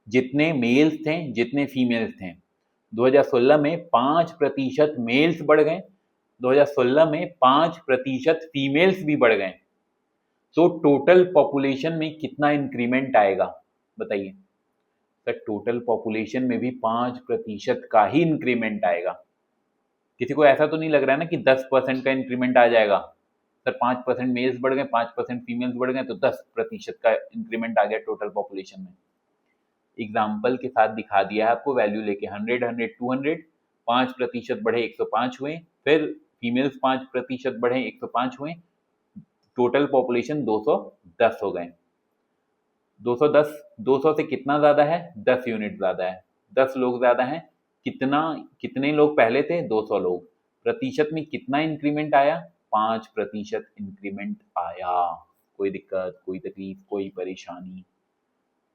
जितने मेल्स थे, जितने फीमेल्स थे, 2016 में 5% मेल्स बढ़ गए, 2016 में 5% फीमेल्स भी बढ़ गए। तो टोटल पॉपुलेशन में कितना इंक्रीमेंट आएगा बताइए? सर टोटल पॉपुलेशन में भी 5% का ही इंक्रीमेंट आएगा। किसी को ऐसा तो नहीं लग रहा है ना कि 10% का इंक्रीमेंट आ जाएगा? सर 5% मेल्स बढ़ गए, 5% फीमेल्स बढ़ गए, तो 10% का इंक्रीमेंट आ गया टोटल पॉपुलेशन में। एग्जाम्पल के साथ दिखा दिया है आपको, वैल्यू लेके 100, 100, 200, 5% बढ़े 105 हुए, फिर फीमेल्स 5% बढ़े 105 हुए, टोटल पॉपुलेशन 210 हो गए। 210, 200 से कितना ज्यादा है? 10 यूनिट ज्यादा है, 10 लोग ज्यादा हैं। कितने लोग पहले थे? 200 लोग। प्रतिशत में कितना इंक्रीमेंट आया? 5% इंक्रीमेंट आया। कोई दिक्कत, कोई तकलीफ, कोई परेशानी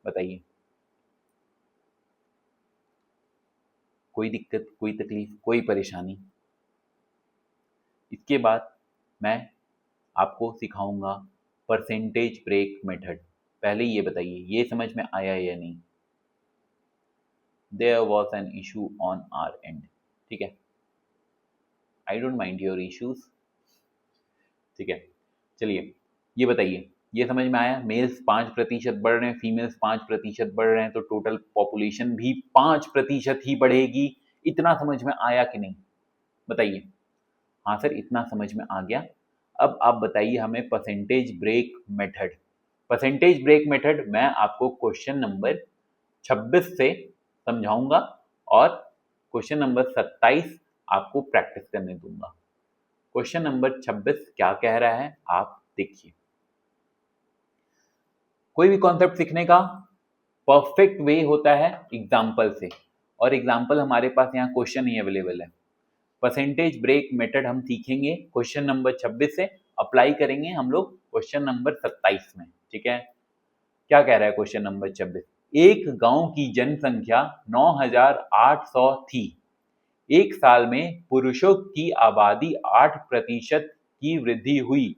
बताइए? कोई दिक्कत, कोई तकलीफ, कोई परेशानी? इसके बाद मैं आपको सिखाऊंगा परसेंटेज ब्रेक मेथड। पहले ये बताइए, ये समझ में आया या नहीं? There was an issue on our end, ठीक है? I don't mind your issues, ठीक है? चलिए ये बताइए, ये समझ में आया? मेल्स 5% बढ़ रहे हैं, फीमेल्स 5% बढ़ रहे हैं, तो टोटल पॉपुलेशन भी 5% ही बढ़ेगी। इतना समझ में आया कि नहीं बताइए? हाँ सर, इतना समझ में आ गया। अब आप बताइए हमें percentage break method. Percentage break method मैं आपको क्वेश्चन नंबर 26 से समझाऊंगा और क्वेश्चन नंबर 27 आपको प्रैक्टिस करने दूंगा। क्वेश्चन नंबर 26 क्या कह रहा है आप देखिए। कोई भी कॉन्सेप्ट सीखने का परफेक्ट वे होता है एग्जाम्पल से, और एग्जाम्पल हमारे पास यहाँ क्वेश्चन ही अवेलेबल है। परसेंटेज ब्रेक मेथड हम सीखेंगे क्वेश्चन नंबर 26 से, अप्लाई करेंगे हम लोग क्वेश्चन नंबर 27 में, ठीक है? क्या कह रहा है क्वेश्चन नंबर 26? एक गांव की जनसंख्या 9,800 थी। एक साल में पुरुषों की आबादी 8% की वृद्धि हुई।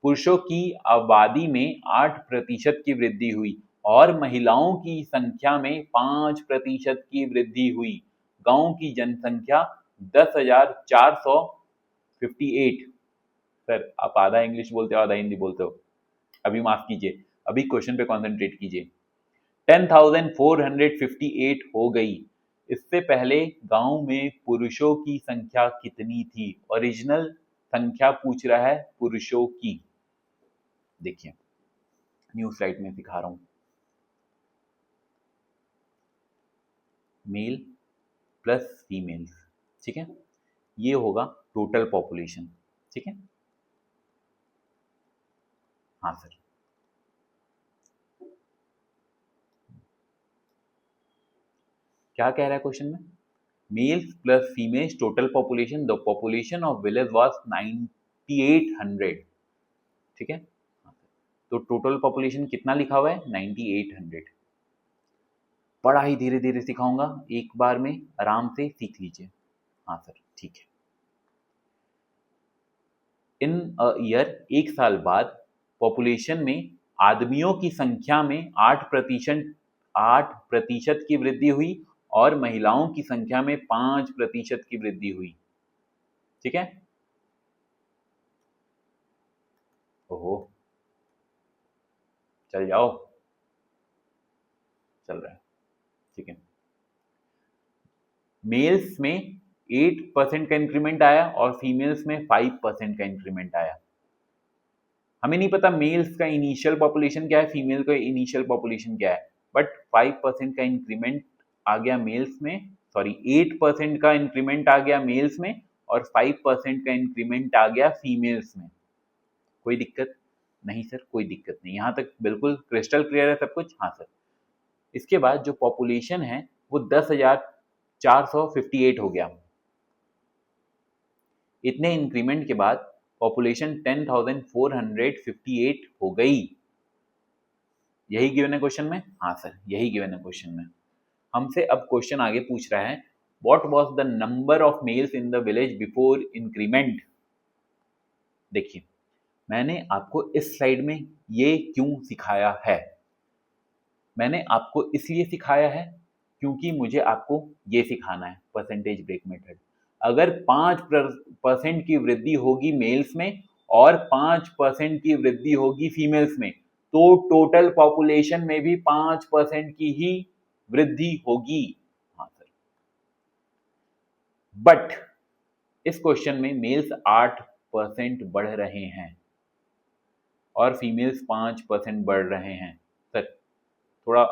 पुरुषों की आबादी में 8% की वृद्धि हुई और महिलाओं की संख्या में 5% की वृद्धि हुई। गांव की जनसंख्या 10,458। सर आप आधा इंग्लिश बोलते हो, आधा हिंदी बोलते हो, अभी माफ कीजिए, अभी क्वेश्चन पे कॉन्सेंट्रेट कीजिए। 10,458 हो गई। इससे पहले गांव में पुरुषों की संख्या कितनी थी? ओरिजिनल संख्या पूछ रहा है पुरुषों की। देखिए न्यू स्लाइड में दिखा रहा हूं, मेल प्लस फीमेल्स, ठीक है? ये होगा टोटल पॉपुलेशन, ठीक है? हाँ सर, क्या कह रहा है क्वेश्चन में? Males plus females total population, the population of village was 9800, ठीक है? तो टोटल पॉपुलेशन कितना लिखा हुआ है? 9800। बड़ा ही धीरे धीरे सिखाऊंगा, एक बार में आराम से सीख लीजिए। हाँ सर ठीक है। इन अ ईयर, एक साल बाद, पॉपुलेशन में आदमियों की संख्या में 8% की वृद्धि हुई और महिलाओं की संख्या में 5% की वृद्धि हुई, ठीक है? ओहो, चल जाओ, चल रहा है, ठीक है। मेल्स में 8% का इंक्रीमेंट आया और फीमेल्स में 5% का इंक्रीमेंट आया। हमें नहीं पता मेल्स का इनिशियल पॉपुलेशन क्या है, फीमेल का इनिशियल पॉपुलेशन क्या है, बट 5% का इंक्रीमेंट आ गया मेल्स में, सॉरी 8% का इंक्रीमेंट आ गया मेल्स में और 5% का इंक्रीमेंट आ गया फीमेल्स में। कोई दिक्कत नहीं सर? कोई दिक्कत नहीं, यहाँ तक बिल्कुल क्रिस्टल क्लियर है सब कुछ? हाँ सर। इसके बाद जो पॉपुलेशन है वो 10,458 हो गया। इतने इंक्रीमेंट के बाद पॉपुलेशन 10,458 हो गई। यही गिवन है क्वेश्चन में? हाँ सर, यही गिवन है क्वेश्चन में। हमसे अब क्वेश्चन आगे पूछ रहा है, what was the number of males in the village before increment. देखिए मैंने आपको इस स्लाइड में ये क्यों सिखाया है? मैंने आपको इसलिए सिखाया है क्योंकि मुझे आपको ये सिखाना है परसेंटेज ब्रेक मेथड। अगर 5% की वृद्धि होगी मेल्स में और 5% की वृद्धि होगी फीमेल्स में, तो टोटल पॉपुलेशन में भी 5% की ही वृद्धि होगी। हाँ सर। बट इस क्वेश्चन में मेल्स 8% बढ़ रहे हैं और फीमेल्स 5% बढ़ रहे हैं। सर थोड़ा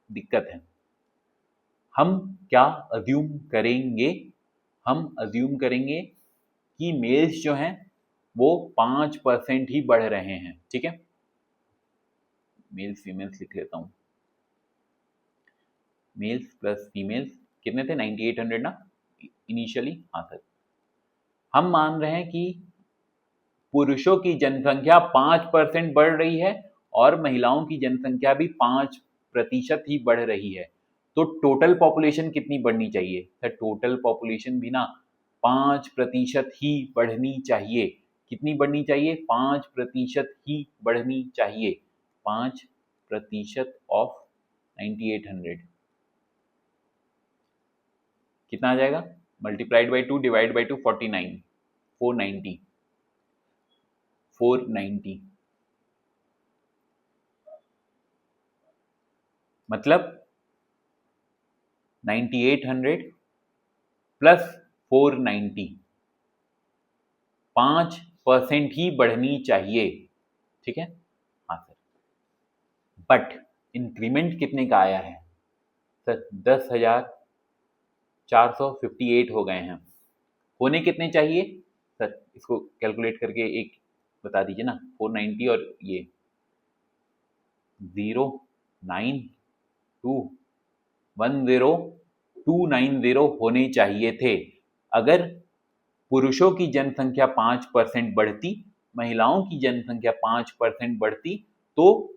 दिक्कत है। हम क्या अज्यूम करेंगे? हम अज्यूम करेंगे कि मेल्स जो हैं वो 5% ही बढ़ रहे हैं, ठीक है। मेल्स फीमेल्स लिख लेता हूँ। मेल्स प्लस फीमेल्स कितने थे? 9800 ना इनिशियली। हाँ सर, हम मान रहे हैं कि पुरुषों की जनसंख्या 5% बढ़ रही है और महिलाओं की जनसंख्या भी 5% ही बढ़ रही है। तो टोटल पॉपुलेशन कितनी बढ़नी चाहिए? सर टोटल पॉपुलेशन भी ना 5% ही बढ़नी चाहिए। कितनी बढ़नी चाहिए? 5% ही बढ़नी चाहिए। 5% ऑफ 9800 कितना आ जाएगा? मल्टीप्लाइड बाई 2 डिवाइड बाई 2 49, 490 मतलब 9800 प्लस 490 5% ही बढ़नी चाहिए, ठीक है। हाँ सर, बट इंक्रीमेंट कितने का आया है? सर 10,458 हो गए हैं। होने कितने चाहिए? सर इसको कैलकुलेट करके एक बता दीजिए ना। 490 और ये 09210,290 होने चाहिए थे। अगर पुरुषों की जनसंख्या 5% बढ़ती, महिलाओं की जनसंख्या 5% बढ़ती, तो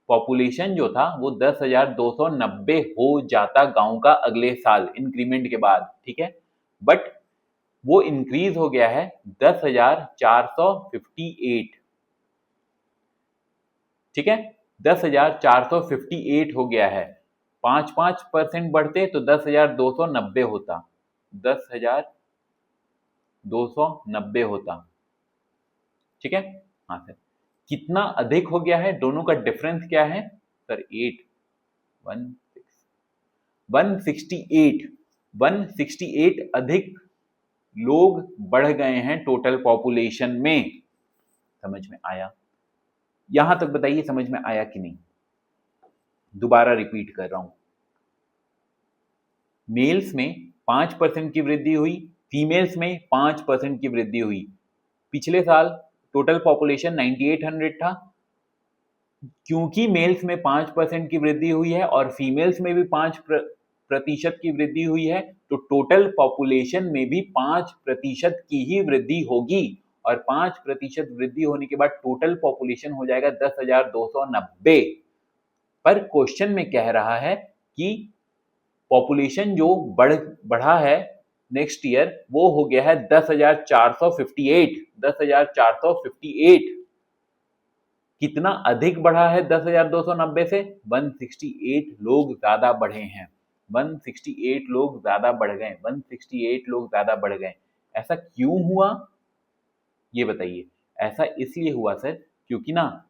पॉपुलेशन जो था वो 10,290 हो जाता गांव का अगले साल इंक्रीमेंट के बाद, ठीक है। बट वो इंक्रीज हो गया है 10,458, ठीक है। 10,458 हो गया है। 5% बढ़ते तो 10,290 होता, 10,290 होता, ठीक है। हाँ सर, कितना अधिक हो गया है? दोनों का डिफरेंस क्या है? सर 168 अधिक लोग बढ़ गए हैं टोटल पॉपुलेशन में। समझ में आया? यहां तक बताइए समझ में आया कि नहीं? दोबारा रिपीट कर रहा हूं। मेल्स में 5% की वृद्धि हुई, फीमेल्स में 5% की वृद्धि हुई। पिछले साल टोटल पॉपुलेशन 9800 था। क्योंकि मेल्स में 5% की वृद्धि हुई है और फीमेल्स में भी 5% की वृद्धि हुई है, तो टोटल पॉपुलेशन में भी 5% की ही वृद्धि होगी। और 5% वृद्धि होने के बाद टोटल पॉपुलेशन हो जाएगा 10,290। पर क्वेश्चन में कह रहा है कि पॉपुलेशन जो बढ़ा है नेक्स्ट ईयर वो हो गया है 10,458। 10,458 कितना अधिक बढ़ा है 10,290 से? 168 लोग ज्यादा बढ़े हैं। 168 लोग ज्यादा बढ़ गए, 168 लोग ज्यादा बढ़ गए। ऐसा क्यों हुआ ये बताइए? ऐसा इसलिए हुआ सर क्योंकि ना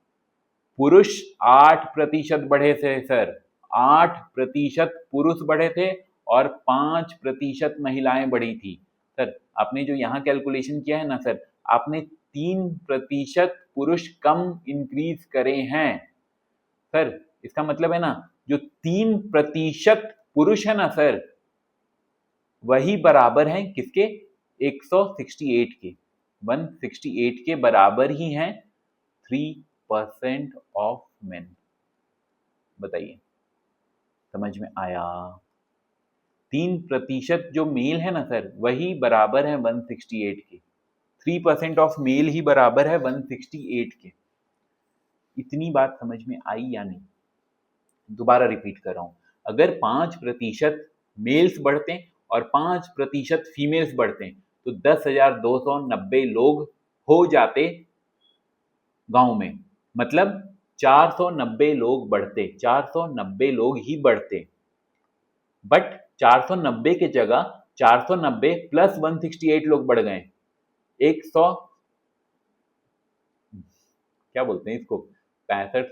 पुरुष 8% बढ़े थे सर। 8% पुरुष बढ़े थे और 5% महिलाएं बढ़ी थी। सर आपने जो यहाँ कैलकुलेशन किया है ना सर, आपने 3% पुरुष कम इंक्रीज करे हैं सर। इसका मतलब है ना जो 3% पुरुष है ना सर, वही बराबर है किसके? 168 के। 168 के बराबर ही हैं 3% ऑफ मेन। बताइए समझ में आया? 3% जो मेल है ना सर वही बराबर है 168 के। 3% ऑफ मेल ही बराबर है 168 के। इतनी बात समझ में आई या नहीं? दोबारा रिपीट कर रहा हूं। अगर 5% मेल्स बढ़ते और 5% फीमेल्स बढ़ते तो 10,290 लोग हो जाते गांव में। मतलब 490 लोग बढ़ते, 490 लोग ही बढ़ते। बट 490 की जगह 490 प्लस 168 लोग बढ़ गए। 100 क्या बोलते हैं इसको, 65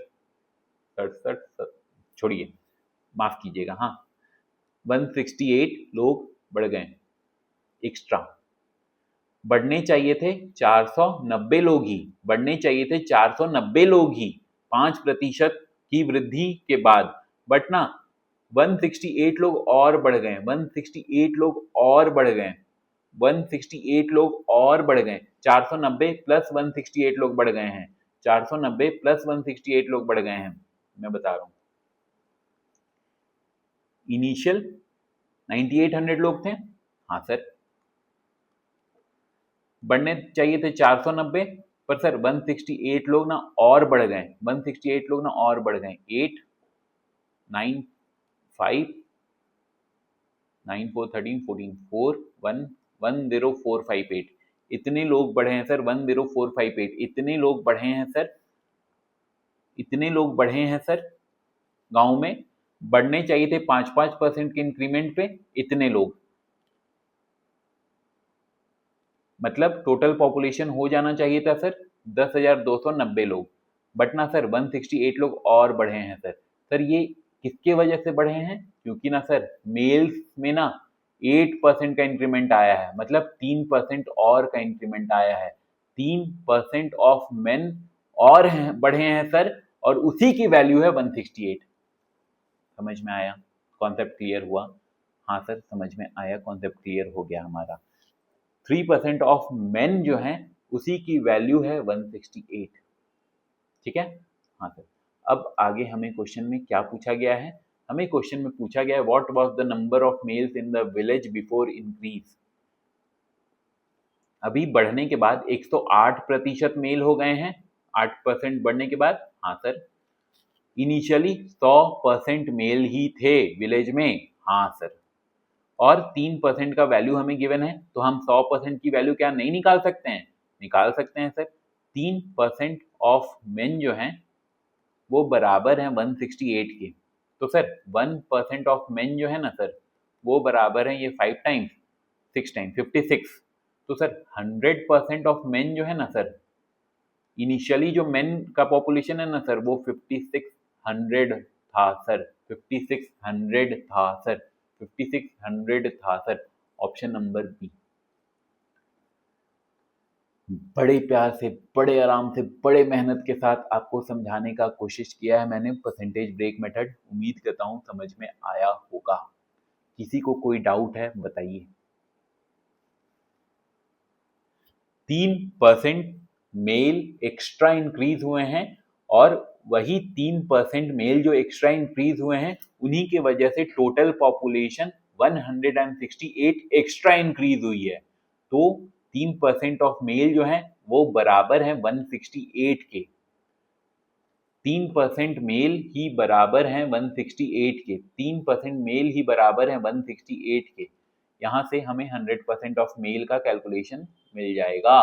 67 छोड़िए, माफ कीजिएगा। हाँ 168 लोग बढ़ गए एक्स्ट्रा। बढ़ने चाहिए थे 490 लोग ही, बढ़ने चाहिए थे 490 लोग ही 5% की वृद्धि के बाद। बट ना 168 लोग और बढ़ गए, 168 लोग और बढ़ गए। 168 लोग और बढ़ गए, 490 प्लस 168 लोग बढ़ गए हैं, 490 प्लस 168 लोग बढ़ गए हैं। मैं बता रहा हूं, इनिशियल 9800 लोग थे, हाँ सर, बढ़ने चाहिए थे 490, पर सर 168 लोग ना और बढ़ गए, 168 लोग ना और बढ़ गए, 8 9 5 9 4 13 14 4 1 10458 इतने लोग बढ़े हैं सर, 10458 इतने लोग बढ़े हैं सर, इतने लोग बढ़े हैं सर गांव में। बढ़ने चाहिए थे 5-5% के इंक्रीमेंट पे, इतने लोग, मतलब टोटल पॉपुलेशन हो जाना चाहिए था सर 10,290 लोग, बट ना सर 168 लोग और बढ़े हैं सर। सर ये किसके वजह से बढ़े हैं? क्योंकि ना सर मेल्स में ना 8% का इंक्रीमेंट आया है, मतलब 3% और का इंक्रीमेंट आया है, 3% ऑफ मेन और बढ़े हैं सर, और उसी की वैल्यू है 168। समझ में आया? कॉन्सेप्ट क्लियर हुआ? हाँ सर, समझ में आया, कॉन्सेप्ट क्लियर हो गया हमारा। 3% ऑफ मेन जो हैं उसी की वैल्यू है 168। ठीक है? हाँ सर। अब आगे हमें क्वेश्चन में क्या पूछा गया है? हमें क्वेश्चन में पूछा गया है what was the number of males in the village before increase. अभी बढ़ने के बाद 108% मेल हो गए हैं, 8% बढ़ने के बाद। हाँ सर। इनिशियली 100% मेल ही थे विलेज में। हाँ सर। और 3% का वैल्यू हमें गिवन है, तो हम 100% की वैल्यू क्या नहीं निकाल सकते हैं? निकाल सकते हैं सर। 3% ऑफ मेन जो हैं वो बराबर है 168 के। तो सर 1% ऑफ मेन जो है ना सर, वो बराबर है ये 5 टाइम्स 6 टाइम्स 56। तो सर 100% ऑफ मेन जो है ना सर, इनिशियली जो मेन का पॉपुलेशन है ना सर, वो 5600 था सर, 5600 था सर, 5600 था सर। Option number B. बड़े प्यार से, बड़े आराम से, बड़े मेहनत के साथ आपको समझाने का कोशिश किया है मैंने परसेंटेज ब्रेक मेथड। उम्मीद करता हूँ समझ में आया होगा। किसी को कोई डाउट है बताइए। 3% मेल एक्स्ट्रा इंक्रीज हुए हैं, और वही 3% मेल जो एक्स्ट्रा इंक्रीज हुए हैं उन्हीं की वजह से टोटल पॉपुलेशन 168 एक्स्ट्रा इंक्रीज हुई है। तो 3% ऑफ मेल जो है वो बराबर है 168 के। 3% मेल ही बराबर है 168 के, 3% मेल ही बराबर है 168 के। यहाँ से हमें 100% ऑफ मेल का कैलकुलेशन मिल जाएगा।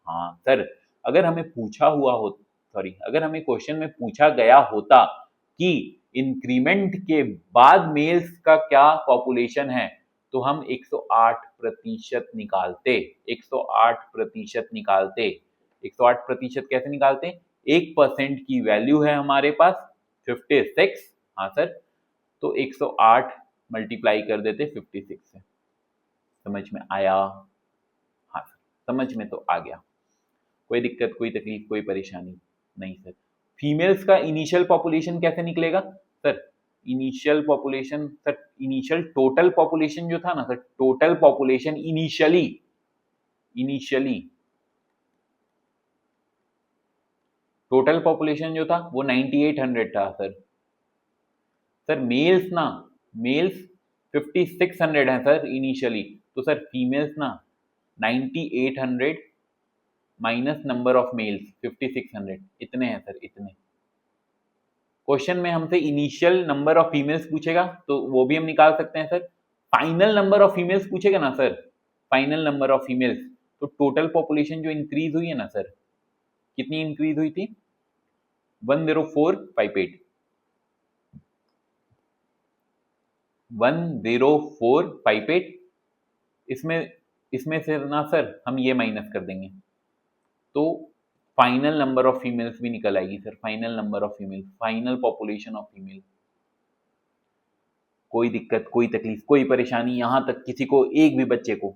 हाँ सर, अगर हमें पूछा हुआ हो, सॉरी, अगर हमें क्वेश्चन में पूछा गया होता कि इंक्रीमेंट के बाद मेल्स का क्या पॉपुलेशन है, तो हम 108% निकालते, 108% निकालते। 108% कैसे निकालते? 1% की वैल्यू है हमारे पास 56। हाँ सर, तो 108 मल्टीप्लाई कर देते 56 से। समझ में आया? हाँ सर, समझ में तो आ गया। कोई दिक्कत, कोई तकलीफ, कोई परेशानी नहीं सर। फीमेल्स का इनिशियल पॉपुलेशन कैसे निकलेगा sir? Initial population sir, initial total population जो था ना sir, total population initially, initially total population जो था वो 9800 था सर। सर मेल्स ना, मेल्स 5600 है सर इनिशियली, तो सर फीमेल्स ना 9800 माइनस नंबर ऑफ मेल्स 5600, इतने हैं सर, इतने। क्वेश्चन में हमसे इनिशियल नंबर ऑफ फीमेल्स पूछेगा तो वो भी हम निकाल सकते हैं sir. Final number of females पूछेगा ना sir, final number of females, तो टोटल पॉपुलेशन जो इंक्रीज हुई है ना सर, कितनी इंक्रीज हुई थी? 10458, 10458। इसमें इसमें से ना सर हम ये माइनस कर देंगे, तो फाइनल नंबर ऑफ फीमेल्स भी निकल आएगी sir, final number of female, final population of female. कोई दिक्कत, कोई तकलीफ, कोई परेशानी, यहां तक किसी को, एक भी बच्चे को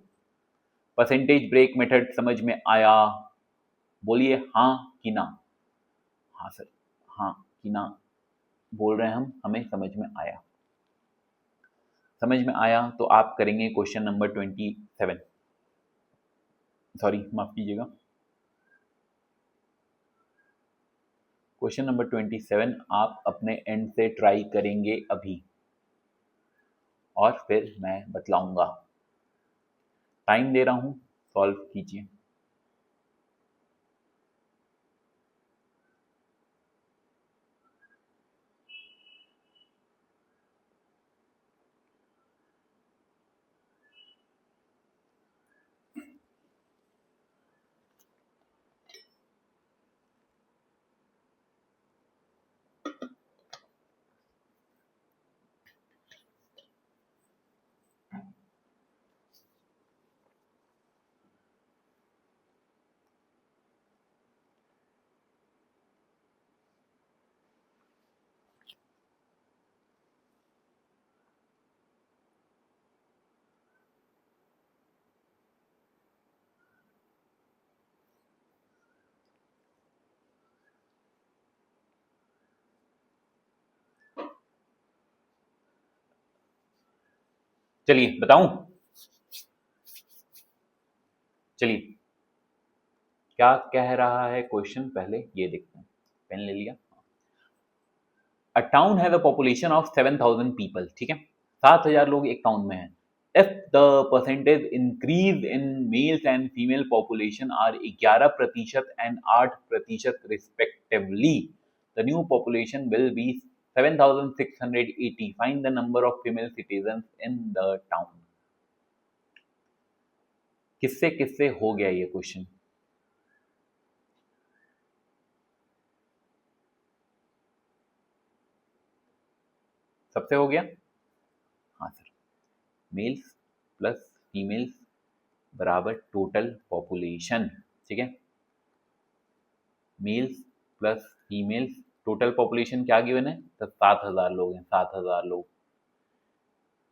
परसेंटेज ब्रेक मेथड समझ में आया? बोलिए हाँ कि ना। हाँ सर, हाँ कि ना बोल रहे हैं हम, हमें समझ में आया। समझ में आया तो आप करेंगे क्वेश्चन नंबर 27। सॉरी माफ कीजिएगा, क्वेश्चन नंबर 27 आप अपने एंड से ट्राई करेंगे अभी और फिर मैं बतलाऊंगा। टाइम दे रहा हूं, सॉल्व कीजिए। चलिए बताऊं, चलिए क्या कह रहा है क्वेश्चन पहले ये देखते हैं। पेन ले लिया। A town has a population of 7,000 people, ठीक है, 7,000 लोग एक टाउन में हैं। If the percentage increase in males and female population are 11% and 8% respectively, the new population will be 7,680। Find the number of female citizen in the town. किससे किससे हो गया ये क्वेश्चन? सबसे हो गया? हाँ सर, मेल्स प्लस फीमेल्स बराबर टोटल पॉपुलेशन, ठीक है। Males plus females total population क्या गिवन है? तो 7,000 लोग हैं, 7,000 लोग।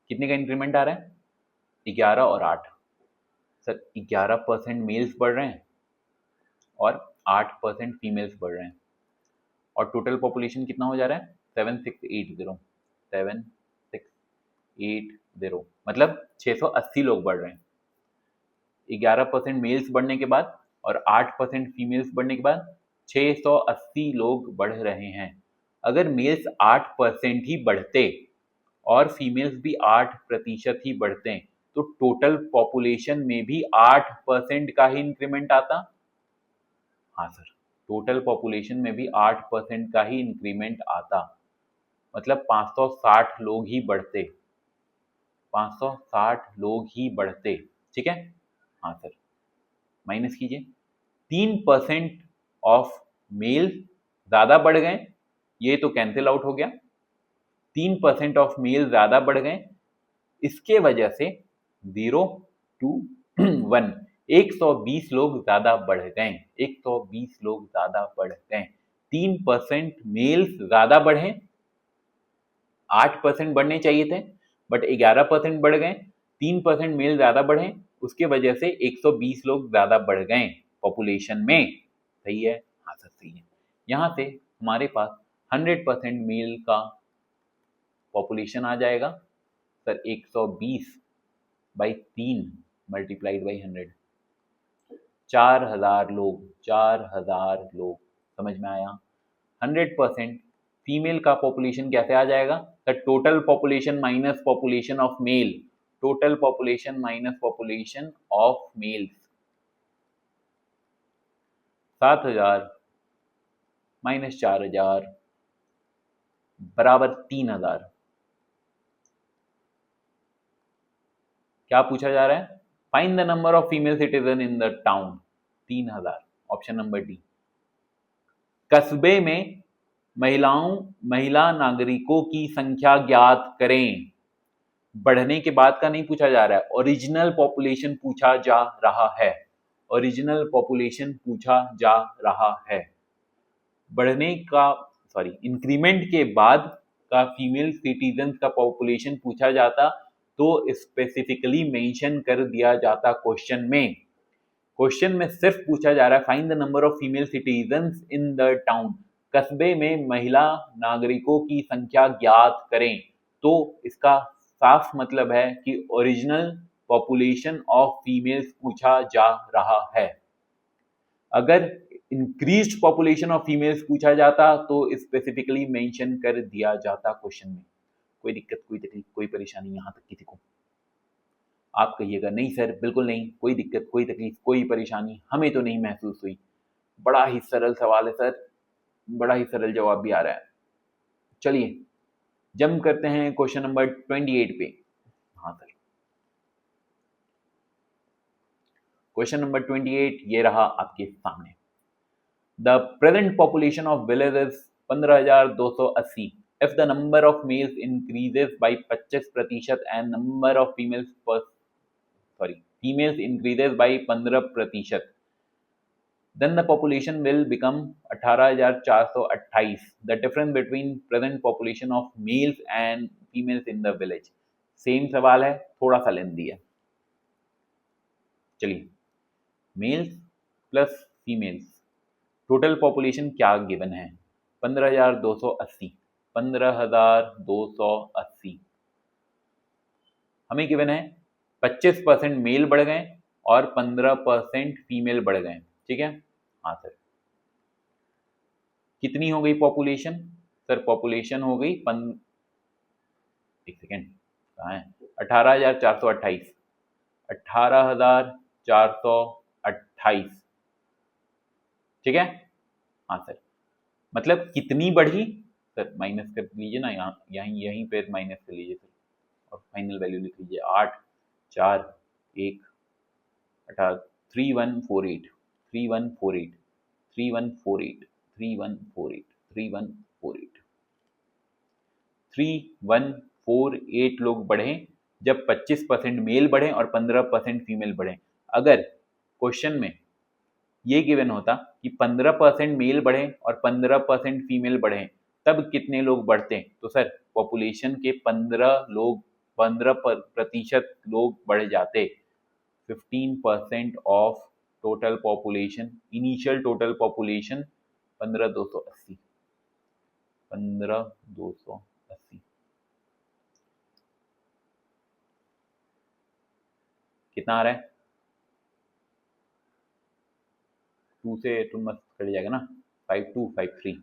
कितने का इंक्रीमेंट आ रहा है? 11 और 8। सर 11% मेल्स बढ़ रहे हैं और 8% फीमेल्स बढ़ रहे हैं और टोटल पॉपुलेशन कितना हो जा रहा है? 7680, 7680, मतलब 680 लोग बढ़ रहे हैं। 11% मेल्स बढ़ने के बाद और 8% फीमेल्स बढ़ने के बाद 680 लोग बढ़ रहे हैं। अगर मेल्स 8% ही बढ़ते और फीमेल्स भी 8% ही बढ़ते तो टोटल पॉपुलेशन में भी 8% का ही इंक्रीमेंट आता। हाँ सर, टोटल पॉपुलेशन में भी 8% का ही इंक्रीमेंट आता, मतलब 560 लोग ही बढ़ते, 560 लोग ही बढ़ते, ठीक है। हाँ सर, माइनस कीजिए। 3% ऑफ मेल ज्यादा बढ़ गए, ये तो कैंसिल आउट हो गया। 3% ऑफ मेल ज्यादा बढ़ गए, इसके वजह से 0 to 1 120 लोग ज्यादा बढ़ गए, 120 लोग ज्यादा बढ़ गए। 3% मेल्स ज्यादा बढ़े, 8% बढ़ने चाहिए थे बट 11% बढ़ गए। 3% मेल ज्यादा बढ़े, उसके वजह से 120 लोग ज्यादा बढ़ गए पॉपुलेशन में। सही है? हाँ सर सही है। यहाँ से हमारे पास 100% मेल का पॉपुलेशन आ जाएगा सर, 120/3 मल्टीप्लाइड बाई 100, 4,000 लोग, 4,000 लोग। समझ में आया? 100% फीमेल का पॉपुलेशन कैसे आ जाएगा? The total population minus population of male, total population minus population of mails. 7,000 minus 4,000 बराबर 3,000। क्या पूछा जा रहा है? Find the number of female citizen in the town. 3,000, option number D. कस्बे में महिला नागरिकों की संख्या ज्ञात करें। बढ़ने के बाद का नहीं पूछा जा रहा है, ओरिजिनल पॉपुलेशन पूछा जा रहा है, ओरिजिनल पॉपुलेशन पूछा जा रहा है। बढ़ने का सॉरी इंक्रीमेंट के बाद का फीमेल सिटीजन का पॉपुलेशन पूछा जाता तो स्पेसिफिकली मेंशन कर दिया जाता क्वेश्चन में। क्वेश्चन में सिर्फ पूछा जा रहा है find the number of female citizens in the town, कस्बे में महिला नागरिकों की संख्या ज्ञात करें। तो इसका साफ मतलब है कि ओरिजिनल पॉपुलेशन ऑफ फीमेल्स पूछा जा रहा है। अगर इंक्रीज्ड पॉपुलेशन ऑफ फीमेल्स पूछा जाता तो स्पेसिफिकली मेंशन कर दिया जाता क्वेश्चन में। कोई दिक्कत, कोई तकलीफ, कोई परेशानी यहाँ तक किसी को? आप कहिएगा नहीं सर, बिल्कुल नहीं, कोई दिक्कत, कोई तकलीफ, कोई परेशानी हमें तो नहीं महसूस हुई। बड़ा ही सरल सवाल है सर, बड़ा ही सरल जवाब भी आ रहा है। चलिए जंप करते हैं क्वेश्चन नंबर 28 पे। हाँ सर, क्वेश्चन नंबर 28 ये रहा आपके सामने। The present population of village is 15,280 if the number of males increases by 25% and number of females increases by 15%, then the population will become 18,428. The difference between present population of males and females in the village. Same सवाल है, थोड़ा सा lengthy है। चलिए, males plus females, total population क्या given है? 15,280, 15,280 हमें given है। 25% मेल बढ़ गए और 15% फीमेल बढ़ गए, ठीक है? हाँ सर, कितनी हो गई पॉपुलेशन? सर पॉपुलेशन हो गई एक सेकेंड, कहाँ है? 18,428, 18,428, ठीक है? हाँ सर, मतलब कितनी बढ़ी? सर माइनस कर लीजिए ना, यहाँ यहीं यहीं पे माइनस कर लीजिए सर, और फाइनल वैल्यू लिख लीजिए 8 4 1 18 3148 3148 3148 3148 3148 3148 लोग बढ़े जब 25% मेल बढ़े और 15% फीमेल बढ़े। अगर क्वेश्चन में ये गिवन होता कि 15% मेल बढ़े और 15% फीमेल बढ़े, तब कितने लोग बढ़ते? तो सर पॉपुलेशन के 15% लोग बढ़ जाते। 15% of total population, initial total population 15,280, 15,280 कितना आ रहा है? 2 से 2 मत कट जाएगा ना, 5253,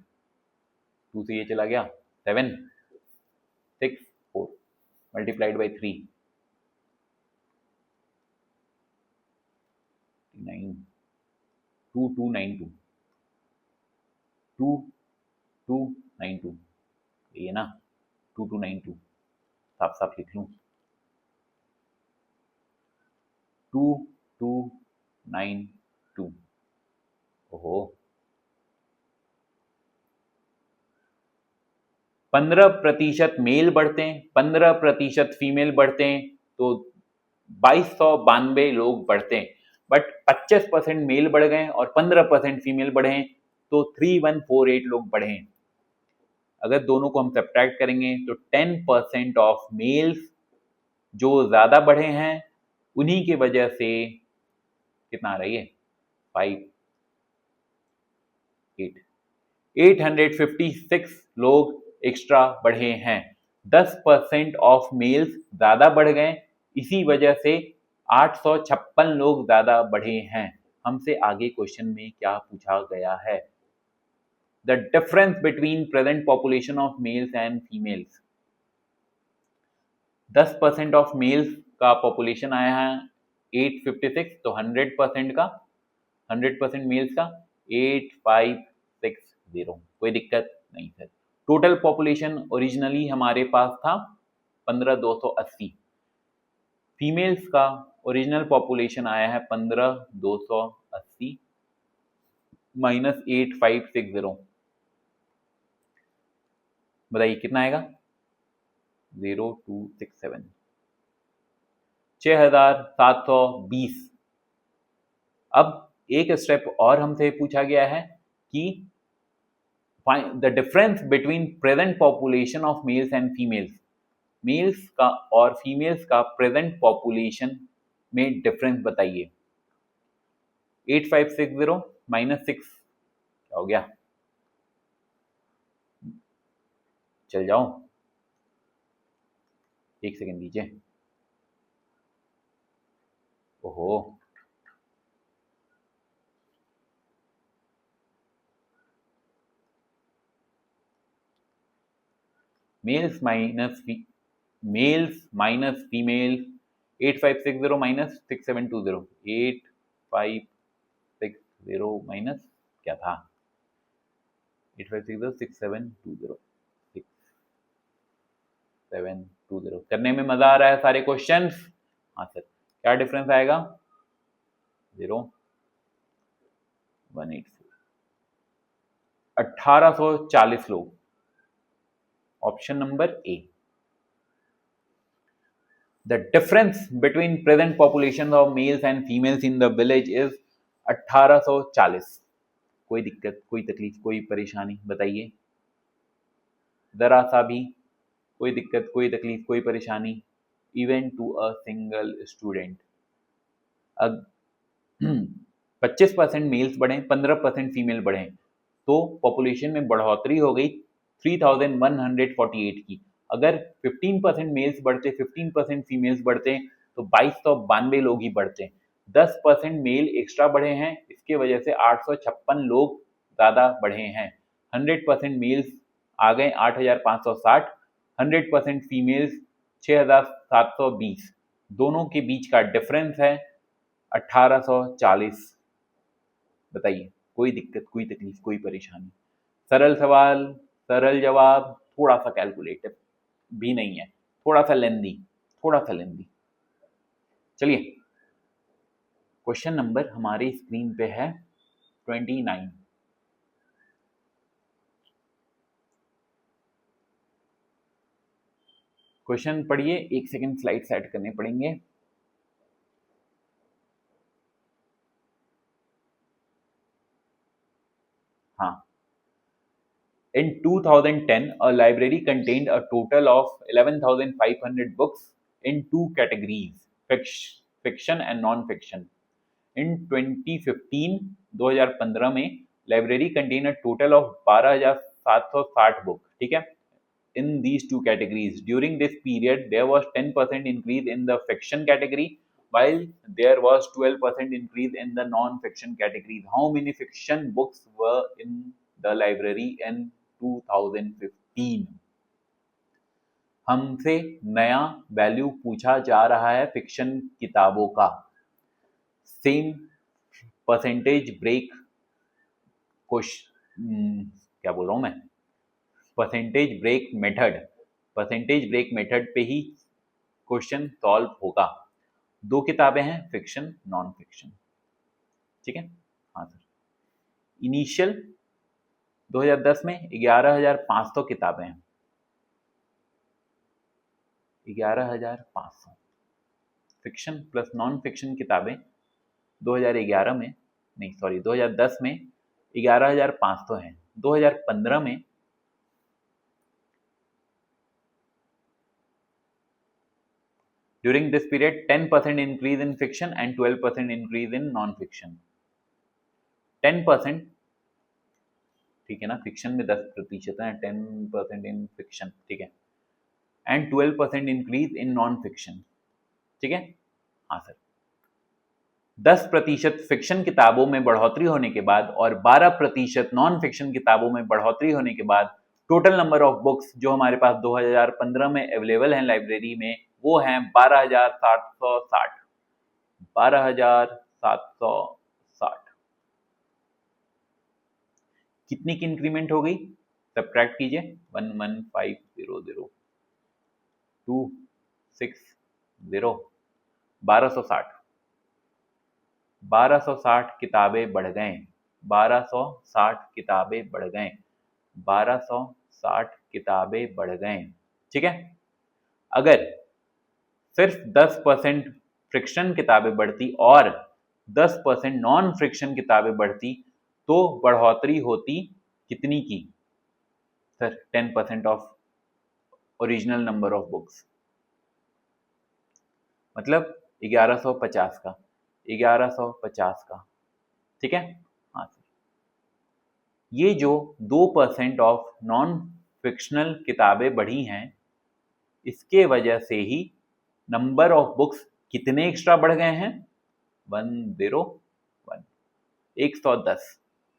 2 से ये चला गया 7 6 4 मल्टीप्लाइड बाई 3 9 2292 2292 ये ना 2292 साफ साफ लिख लूं 2292। ओहो, 15% मेल बढ़ते हैं, 15% फीमेल बढ़ते हैं, तो 2292 लोग बढ़ते हैं। बट 25% मेल बढ़ गए और 15% फीमेल बढ़े हैं, तो 3148 लोग बढ़े हैं। अगर दोनों को हम सब्ट्रैक्ट करेंगे तो 10% ऑफ मेल्स जो ज्यादा बढ़े हैं उन्हीं की वजह से कितना आ रही है? 856 लोग एक्स्ट्रा बढ़े हैं। 10% ऑफ मेल्स ज्यादा बढ़ गए, इसी वजह से 856 लोग ज्यादा बढ़े हैं। हमसे आगे क्वेश्चन में क्या पूछा गया है? The difference between present population of males and females. 10% of males का पॉपुलेशन आया है 856, तो 100% का, 100% मेल्स का 8560। कोई दिक्कत नहीं सर। टोटल पॉपुलेशन ओरिजिनली हमारे पास था 15,280, फीमेल्स का ओरिजिनल पॉपुलेशन आया है 15,280 माइनस 8560, बताइए कितना आएगा? 0267, 6720। अब एक स्टेप और हमसे पूछा गया है कि the difference between present population of males and females. Males का और फीमेल्स का प्रेजेंट पॉपुलेशन में डिफरेंस बताइए। 8560 माइनस 6 क्या हो गया? चल जाओ, 1 सेकेंड दीजिए। ओहो, males minus female 8560 minus 6720, 8560 minus क्या था 8560 6720 6720 करने में मजा आ रहा है सारे क्वेश्चंस। हाँ सर, क्या डिफरेंस आएगा 0184, 1840 लोग, option number A. The difference between present population of males and females in the village is 1840। कोई दिक्कत, कोई तकलीफ, कोई परेशानी बताइए, जरा सा भी कोई दिक्कत, कोई तकलीफ, कोई परेशानी, even to a single student. 25% males बढ़े, 15% फीमेल बढ़े, तो पॉपुलेशन में बढ़ोतरी हो गई 3148 की। अगर 15% मेल्स बढ़ते, 15% फीमेल्स बढ़ते तो 2292 लोग ही बढ़ते। 10% मेल एक्स्ट्रा बढ़े हैं, इसके वजह से 856 लोग ज़्यादा बढ़े हैं। 100% मेल्स आ गए 8560, 100% फीमेल्स 6720, दोनों के बीच का डिफरेंस है 1840। बताइए, कोई दिक्कत, कोई तकलीफ, कोई परेशानी? सरल सवाल, सरल जवाब, थोड़ा सा कैलकुलेटिव भी नहीं है, थोड़ा सा लेंदी, थोड़ा सा लेंदी। चलिए, क्वेश्चन नंबर हमारी स्क्रीन पे है 29। क्वेश्चन पढ़िए, एक सेकंड स्लाइड सेट करने पड़ेंगे। हाँ, in 2010 a library contained a total of 11,500 books in two categories, fiction and non-fiction. In 2015 में library contain a total of 12,760 book, ठीक है, in these two categories. During this period there was 10% increase in the fiction category while there was 12% increase in the non-fiction categories. How many fiction books were in the library in 2015? हमसे नया value पूछा जा रहा है fiction किताबों का। Same percentage break क्या बोल रहा हूं मैं, परसेंटेज ब्रेक मेथड पे ही क्वेश्चन सॉल्व होगा। दो किताबें हैं, फिक्शन नॉन फिक्शन, ठीक है। हाँ सर, इनिशियल 2010 में 11,500 किताबें हैं, 11,500 फिक्शन प्लस नॉन फिक्शन किताबें 2010 में 11,500 हैं। 2015 में during this period 10% increase in fiction and 12% increase in non-fiction. 10%, ठीक है ना, फिक्शन में 10% है, 10% इन फिक्शन, ठीक है, and 12% increase in non fiction, ठीक है। हाँ सर, 10% फिक्शन किताबों में बढ़ोतरी होने के बाद और 12% नॉन फिक्शन किताबों में बढ़ोतरी होने के बाद टोटल नंबर ऑफ बुक्स जो हमारे पास 2015 में अवेलेबल हैं लाइब्रेरी में वो हैं 12,760। 12,760 कितनी की इंक्रीमेंट हो गई? सब्ट्रैक्ट कीजिए, 11,500 260, 1260, 1260 किताबें बढ़ गए, 1260 किताबें बढ़ गए, 1260 किताबें बढ़ गए, ठीक है। अगर सिर्फ 10% फ्रिक्शन किताबें बढ़ती और 10% नॉन फ्रिक्शन किताबें बढ़ती तो बढ़ोतरी होती कितनी की? Sir 10% of original number of books, मतलब 1150 का, 1150 का, ठीक है। हाँ सर, ये जो 2% ऑफ नॉन फिक्शनल किताबें बढ़ी हैं इसके वजह से ही नंबर ऑफ बुक्स कितने एक्स्ट्रा बढ़ गए हैं? 101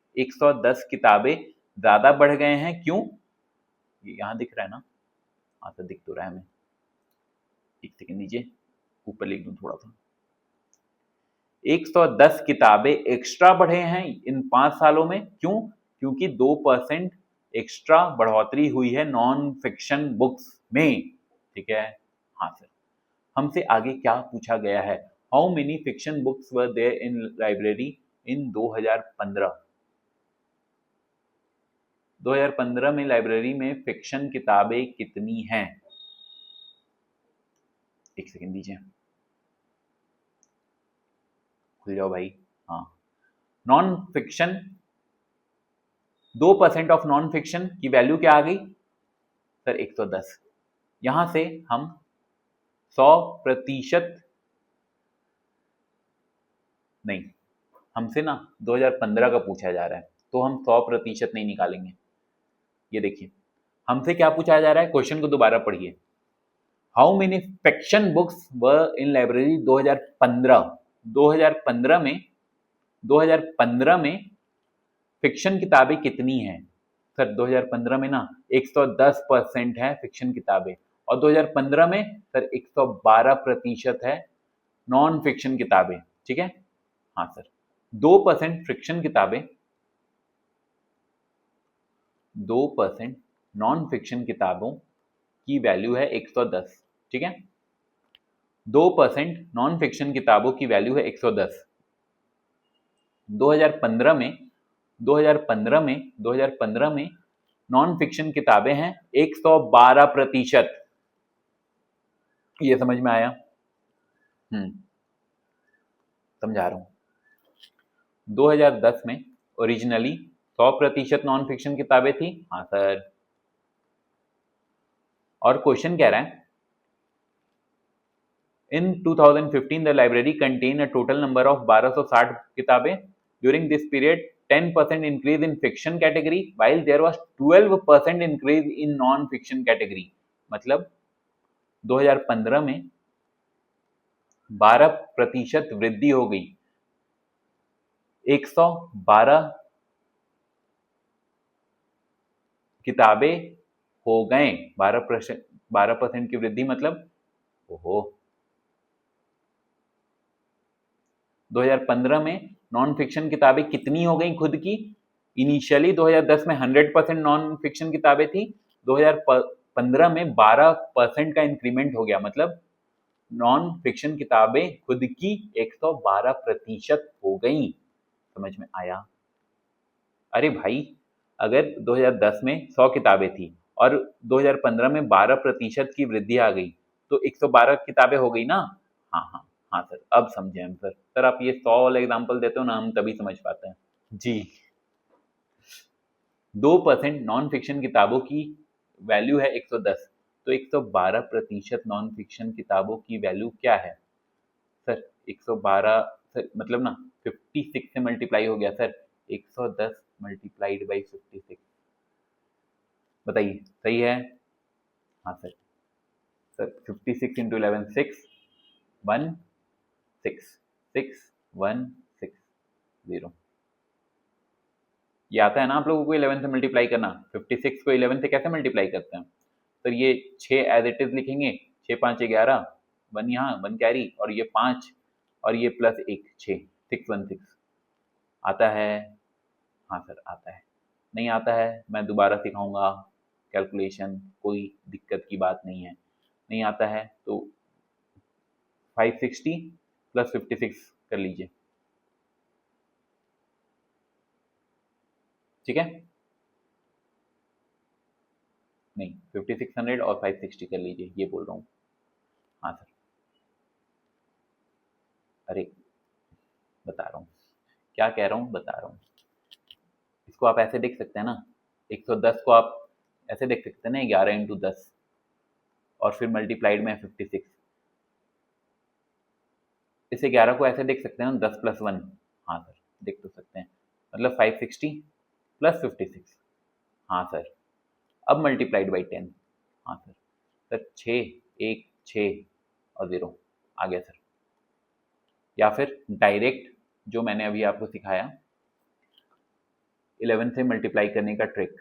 110 किताबें ज़्यादा बढ़ गए हैं, क्यों? ये यहाँ दिख रहा है ना, हाँ तो दिख तो रहा है हमें, एक सेकंड दीजिए, ऊपर लिख दूँ थोड़ा सा। 110 किताबें एक्स्ट्रा बढ़े हैं इन 5 सालों में, क्यों? क्योंकि 2% एक्स्ट्रा बढ़ोतरी हुई है नॉन फिक्शन बुक्स में, ठीक है? हाँ सर। हमसे आगे क्या पूछा गया है? How many fiction books were there in library in 2015? 2015 में लाइब्रेरी में फिक्शन किताबें कितनी हैं? एक सेकंड दीजिए, खुल जाओ भाई। हाँ, non fiction 2% of non fiction की वैल्यू क्या आ गई सर? 110। यहां से हम 100% नहीं, हमसे ना 2015 का पूछा जा रहा है, तो हम 100% नहीं निकालेंगे। ये देखिए, हमसे क्या पूछा जा रहा है, क्वेश्चन को दोबारा पढ़िए। How many fiction books were in library 2015? 2015 में फिक्शन किताबें कितनी हैं सर? 2015 में ना 110% है फिक्शन किताबें, और 2015 में सर 112% है नॉन फिक्शन किताबें, ठीक है? हाँ सर, 2% फिक्शन किताबें, 2% नॉन फिक्शन किताबों की वैल्यू है 110, ठीक है? 2% नॉन फिक्शन किताबों की वैल्यू है 110। 2015 में 2015 में नॉन फिक्शन किताबें हैं 112%। ये समझ में आया? समझा रहा हूं। 2010 में ओरिजिनली 100% नॉन फिक्शन किताबें थी, हाँ सर। और क्वेश्चन कह रहा है in 2015 the library contain a total number of 1260 किताबें। During this period 10% increase in fiction category while there was 12% increase in non fiction category. मतलब 2015 में 12% वृद्धि हो गई, 112 किताबें हो गए, 12% की वृद्धि, मतलब ओहो, 2015 में नॉन फिक्शन किताबें कितनी हो गई खुद की? इनिशियली 2010 में 100% नॉन फिक्शन किताबें थी, 2015 में 12% का इंक्रीमेंट हो गया, मतलब नॉन फिक्शन किताबें खुद की 112% हो गई। समझ में आया? अरे भाई, अगर 2010 में 100 किताबें थी और 2015 में 12% की वृद्धि आ गई, तो 112 किताबें हो गई ना? हाँ हाँ हाँ सर, अब समझे हम सर। सर आप ये 100 वाला एग्जाम्पल देते हो ना, हम तभी समझ पाते हैं जी। 2% नॉन फिक्शन किताबों की वैल्यू है 110, तो 112% नॉन फिक्शन किताबों की वैल्यू क्या है सर? 112 सर, मतलब ना 56 से मल्टीप्लाई हो गया सर, 110 मल्टीप्लाइड बाई 56, बताइए सही है? हाँ सर। Sir 56 into 11 6 1 6 6 1 6 0। ये आता है ना आप लोगों को 11 से मल्टीप्लाई करना? 56 को 11 से कैसे मल्टीप्लाई करते हैं सर? ये 6 एज इट इज लिखेंगे, 6 5 11, 1 यहाँ 1 कैरी, और ये 5 और ये प्लस 1 6 616 आता है? हाँ सर आता है। नहीं आता है, मैं दोबारा सिखाऊंगा कैलकुलेशन, कोई दिक्कत की बात नहीं है। नहीं आता है तो 560 प्लस 56 कर लीजिए, ठीक है? नहीं, 5600 और 560 कर लीजिए, ये बोल रहा हूँ। हाँ सर। अरे बता रहा हूँ, क्या कह रहा हूँ बता रहा हूँ। इसको आप ऐसे देख सकते हैं ना, 110 को आप ऐसे देख सकते हैं ना, 11 इंटू 10 और फिर मल्टीप्लाइड में 56। इस 11 को ऐसे देख सकते हैं ना, 10 प्लस 1। हाँ सर, देख तो सकते हैं, मतलब 560 प्लस 56। हाँ सर, अब मल्टीप्लाइड बाई 10। हाँ सर। सर 6 1 6 और 0 आ गया सर। या फिर डायरेक्ट जो मैंने अभी आपको सिखाया 11 से मल्टीप्लाई करने का ट्रिक,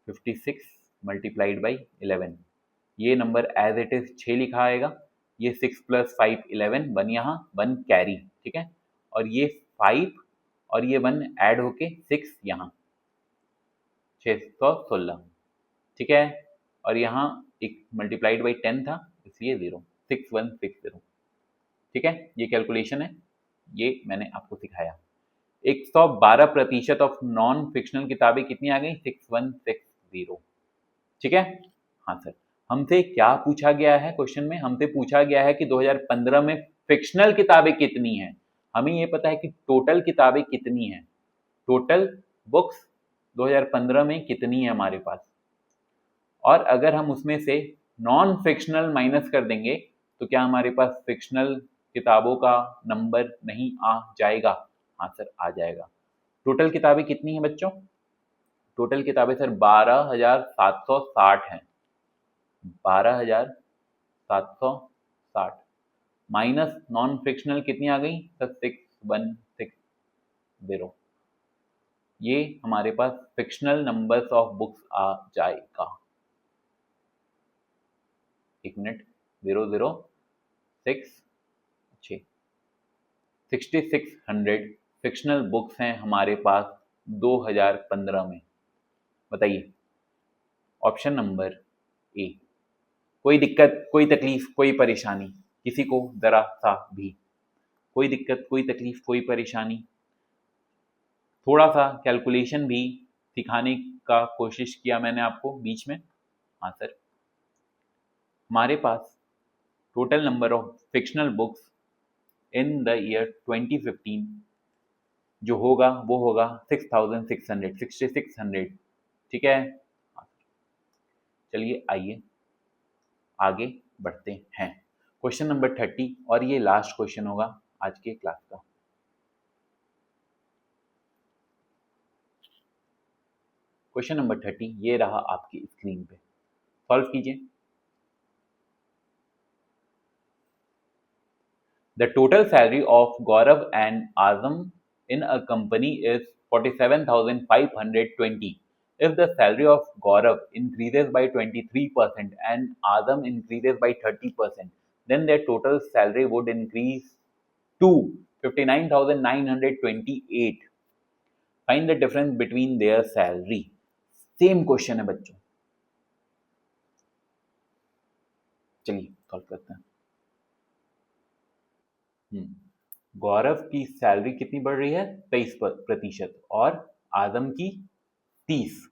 56 मल्टीप्लाइड बाई 11, ये नंबर एज इट इज 6 लिखा आएगा, ये 6 + 5 11, 1 यहाँ 1 कैरी, ठीक है, और ये 5 और ये 1 ऐड होके 6 यहाँ 616, ठीक है, और यहाँ एक मल्टीप्लाइड बाई 10 था इसलिए 0, 6160, ठीक है, ये कैलकुलेशन है, ये मैंने आपको सिखाया। 112% ऑफ नॉन फिक्शनल किताबें कितनी आ गई? 6160, ठीक है। हाँ सर, हमसे क्या पूछा गया है क्वेश्चन में? हमसे पूछा गया है कि 2015 में फिक्शनल किताबें कितनी हैं। हमें ये पता है कि टोटल किताबें कितनी हैं, टोटल बुक्स 2015 में कितनी है हमारे पास, और अगर हम उसमें से नॉन फिक्शनल माइनस कर देंगे तो क्या हमारे पास फिक्शनल किताबों का नंबर नहीं आ जाएगा? हाँ सर, आ जाएगा। टोटल किताबें कितनी हैं बच्चों? टोटल किताबें सर 12,760 हैं, 12,760 माइनस नॉन फिक्शनल कितनी आ गई सर? 6160, ये हमारे पास फिक्शनल नंबर्स ऑफ बुक्स आ जाएगा। एक मिनट, 006 6600 फिक्शनल बुक्स हैं हमारे पास 2015 में। बताइए ऑप्शन नंबर ए। कोई दिक्कत, कोई तकलीफ, कोई परेशानी किसी को जरा सा भी? कोई दिक्कत, कोई तकलीफ, कोई परेशानी? थोड़ा सा कैलकुलेशन भी सिखाने का कोशिश किया मैंने आपको बीच में। हाँ सर, हमारे पास total number of fictional books in the year 2015 जो होगा वो होगा 6600, 6600, ठीक है। चलिए आइए आगे बढ़ते हैं। क्वेश्चन नंबर 30, और ये लास्ट क्वेश्चन होगा आज के क्लास का। क्वेश्चन नंबर 30 ये रहा आपकी स्क्रीन पे, सॉल्व कीजिए। The total salary of Gaurav and Azam in a company is 47,520. If the salary of Gaurav increases by 23% and Azam increases by 30%, then their total salary would increase to 59,928. Find the difference between their salary. Same question है बच्चों, चलिए solve करते हैं। गौरव की salary कितनी बढ़ रही है? 23%, और आदम की 30।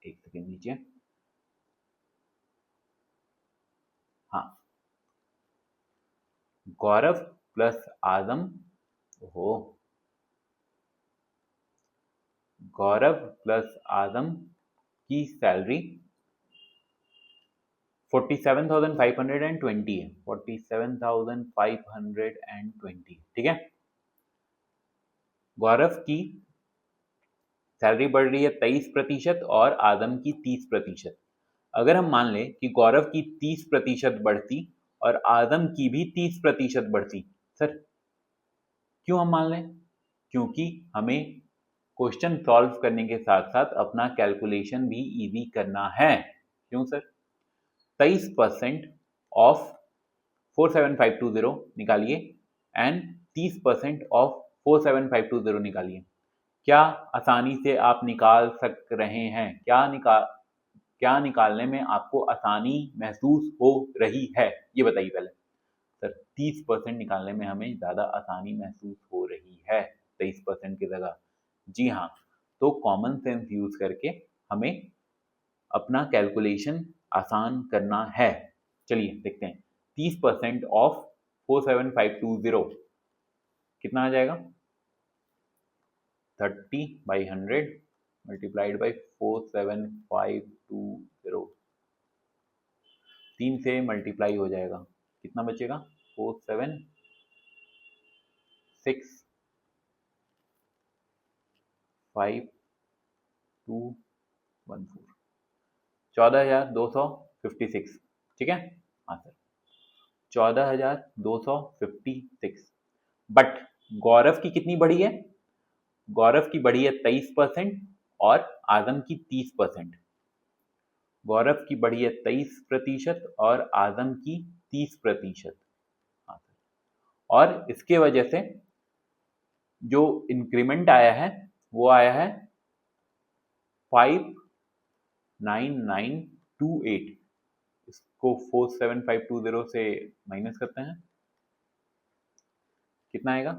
एक सेकेंड नीचे, हाँ, गौरव प्लस आदम, हो, गौरव प्लस आदम की सैलरी 47,520 है, 47,520, ठीक है। गौरव की सैलरी बढ़ रही है 23% और आदम की 30%। अगर हम मान लें कि गौरव की 30% बढ़ती और आदम की भी 30% बढ़ती, सर क्यों हम मान लें? क्योंकि हमें क्वेश्चन सॉल्व करने के साथ साथ अपना कैलकुलेशन भी इजी करना है। क्यों सर? 23% ऑफ 47520 निकालिए एंड 30% ऑफ 47520 निकालिए। क्या आसानी से आप निकाल सक रहे हैं? क्या निकालने में आपको आसानी महसूस हो रही है? ये बताइए पहले सर। 30% निकालने में हमें ज़्यादा आसानी महसूस हो रही है 23% की जगह? जी हाँ, तो कॉमन सेंस यूज करके हमें अपना कैलकुलेशन आसान करना है। चलिए देखते हैं, 30% ऑफ 47520 कितना आ जाएगा? 30/100 मल्टीप्लाइड बाई 47520, 3 से मल्टीप्लाई हो जाएगा, कितना बचेगा? 4765214, 14,256, ठीक है। हाँ सर, 14,256। बट गौरव की कितनी बढ़ी है? गौरव की बढ़ी है 23% और आजम की 30%। गौरव की बढ़ी है 23% और आजम की 30%। और इसके वजह से जो इंक्रीमेंट आया है वो आया है 59928। इसको 47520 से माइनस करते हैं, कितना आएगा?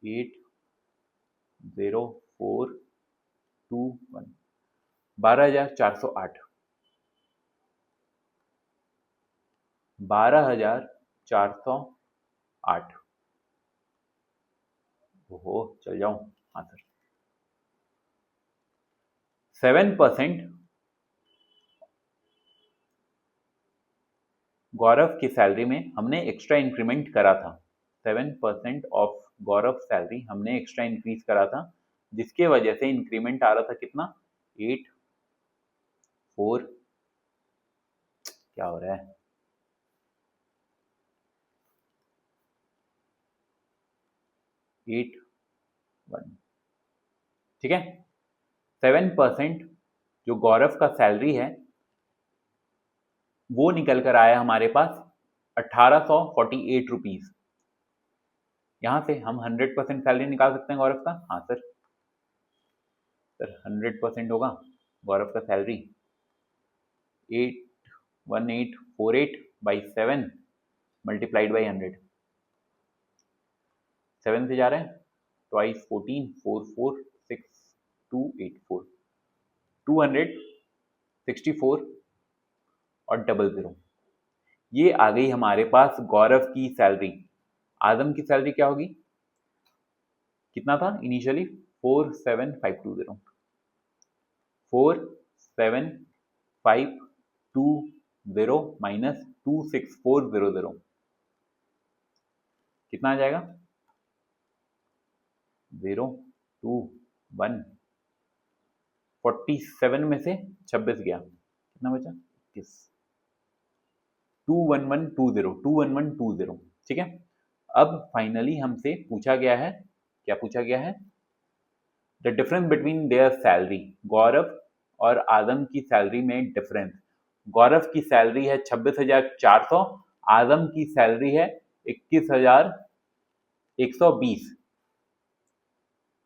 80,421, 12,408। 12,408। ओहो, चल जाऊं। हाँ सर। 7% गौरव की सैलरी में हमने एक्स्ट्रा इंक्रीमेंट करा था। 7% ऑफ गौरव सैलरी हमने एक्स्ट्रा इंक्रीज करा था, जिसके वजह से इंक्रीमेंट आ रहा था कितना? 8,4 क्या हो रहा है? 8,1। ठीक है। 7% जो गौरव का सैलरी है वो निकल कर आया हमारे पास 1848 रुपीज। यहां से हम 100% सैलरी निकाल सकते हैं गौरव का। हाँ सर, 100% होगा गौरव का सैलरी। 81848 by 7 multiplied by 100। 7 से जा रहे हैं, ट्वाइस 14, 4 4 6 2 8 4, 264 और 00। ये आ गई हमारे पास गौरव की सैलरी। आजम की सैलरी क्या होगी? कितना था इनिशियली? 47520। 47520 माइनस 26400 कितना आ जाएगा? 0 2 1 47 में से 26 गया, कितना बचा? 21। 21120। ठीक है। अब फाइनली हमसे पूछा गया है, क्या पूछा गया है? The difference between their salary. Gaurav और आजम की सैलरी में डिफरेंस। गौरव की सैलरी है 26,400, आजम की सैलरी है 21,120।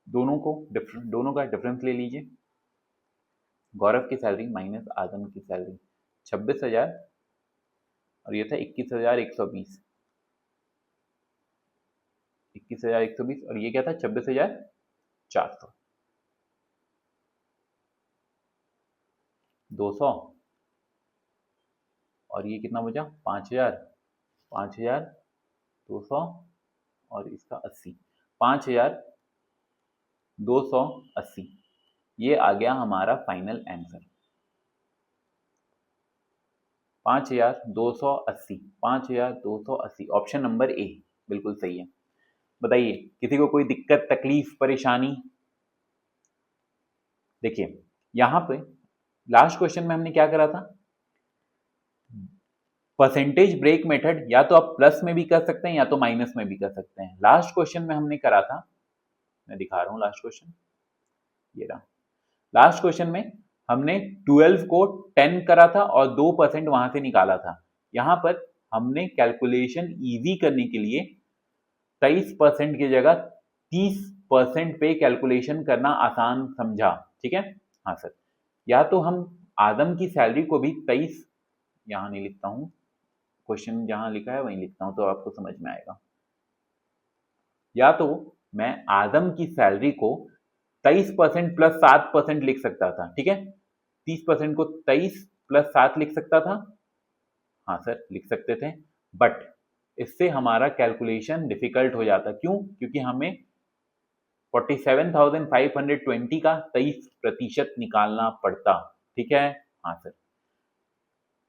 दोनों का डिफरेंस ले लीजिए। गौरव की सैलरी माइनस आजम की सैलरी 26,000 और ये था 21,120। 21,120 और ये क्या था? 26,400। 200 और ये कितना बचा? 5,000। 5,200 और इसका 80। 5,280। ये आ गया हमारा final answer. 5,280। 5,280 option number A बिल्कुल सही है। बताइए, किसी को कोई दिक्कत, तकलीफ, परेशानी? देखिए यहां पे लास्ट क्वेश्चन में हमने क्या करा था? परसेंटेज ब्रेक मेथड या तो आप प्लस में भी कर सकते हैं या तो माइनस में भी कर सकते हैं। लास्ट क्वेश्चन में हमने करा था, मैं दिखा रहा हूं लास्ट क्वेश्चन, ये रहा। लास्ट क्वेश्चन में हमने 12 को 10 करा था और 2% वहां से निकाला था। यहां पर हमने कैलकुलेशन इजी करने के लिए 23% की जगह 30% पे कैलकुलेशन करना आसान समझा। ठीक है। हाँ सर, या तो हम आदम की सैलरी को भी 23, यहां नहीं लिखता हूं, क्वेश्चन जहां लिखा है वहीं लिखता हूं तो आपको समझ में आएगा। या तो मैं आदम की सैलरी को 23% प्लस 7% लिख सकता था। ठीक है। 30% को 23 प्लस 7 लिख सकता था। हाँ सर, लिख सकते थे, बट इससे हमारा कैलकुलेशन डिफिकल्ट हो जाता। क्यों? क्योंकि हमें 47,520 का 23% निकालना पड़ता। ठीक है। हाँ सर,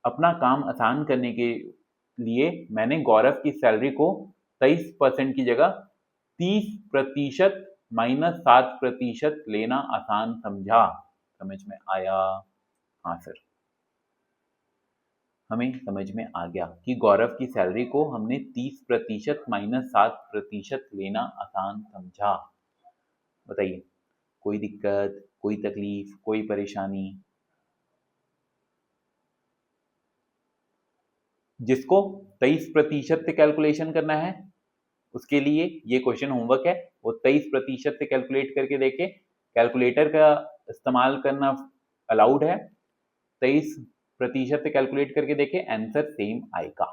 अपना काम आसान करने के लिए मैंने गौरव की सैलरी को 23% की जगह 30% माइनस 7% लेना आसान समझा। समझ में आया? हाँ सर। हमें समझ में आ गया कि गौरव की सैलरी को हमने 30% माइनस 7% लेना आसान समझा। बताइए, कोई दिक्कत, कोई तकलीफ, कोई परेशानी? जिसको 23% से कैलकुलेशन करना है उसके लिए ये क्वेश्चन होमवर्क है, वो 23% से कैलकुलेट करके देखे। कैलकुलेटर का इस्तेमाल करना अलाउड है। 23% से कैलकुलेट करके देखे, आंसर सेम आएगा।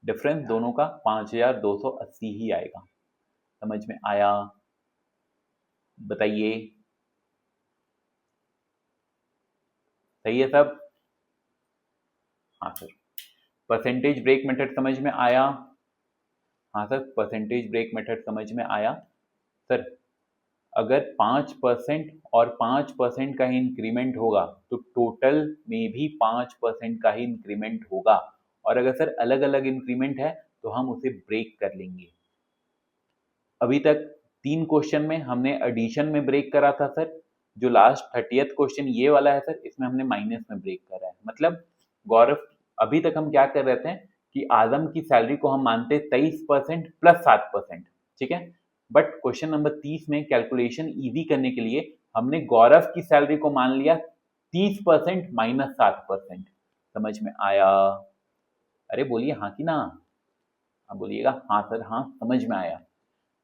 डिफरेंस दोनों का 5280 ही आएगा। समझ में आया? बताइए, सही है सब? हाँ सर। परसेंटेज ब्रेक मेथड समझ में आया? हाँ सर, परसेंटेज ब्रेक मेथड समझ में आया। सर, अगर 5% और 5% का ही इंक्रीमेंट होगा तो टोटल में भी 5% का ही इंक्रीमेंट होगा, और अगर सर अलग अलग इंक्रीमेंट है तो हम उसे ब्रेक कर लेंगे। अभी तक 3 क्वेश्चन में हमने एडिशन में ब्रेक करा था सर। जो लास्ट 30th क्वेश्चन ये वाला है सर, इसमें हमने माइनस में ब्रेक करा है। मतलब गौरव, अभी तक हम क्या कर रहे थे कि आजम की सैलरी को हम मानते 23% प्लस 7%, ठीक है। बट क्वेश्चन नंबर 30 में कैलकुलेशन इजी करने के लिए हमने गौरव की सैलरी को मान लिया 30% माइनस 7%। समझ में आया? अरे बोलिए हाँ कि ना। हाँ बोलिएगा हाँ सर, हाँ समझ में आया।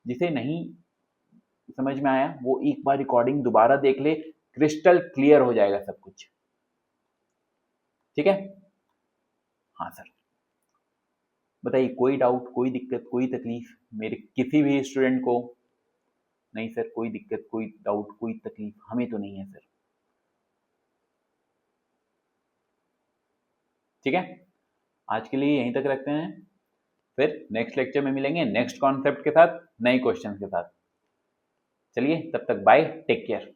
जिसे नहीं समझ में आया वो एक बार रिकॉर्डिंग दोबारा देख ले, क्रिस्टल क्लियर हो जाएगा सब कुछ। ठीक है? हाँ सर। बताइए, कोई डाउट, कोई दिक्कत, कोई तकलीफ मेरे किसी भी स्टूडेंट को? नहीं सर, कोई दिक्कत, कोई डाउट, कोई तकलीफ हमें तो नहीं है सर। ठीक है, आज के लिए यहीं तक रखते हैं। फिर नेक्स्ट लेक्चर में मिलेंगे नेक्स्ट कॉन्सेप्ट के साथ, नए क्वेश्चन के साथ। चलिए, तब तक बाय, टेक केयर।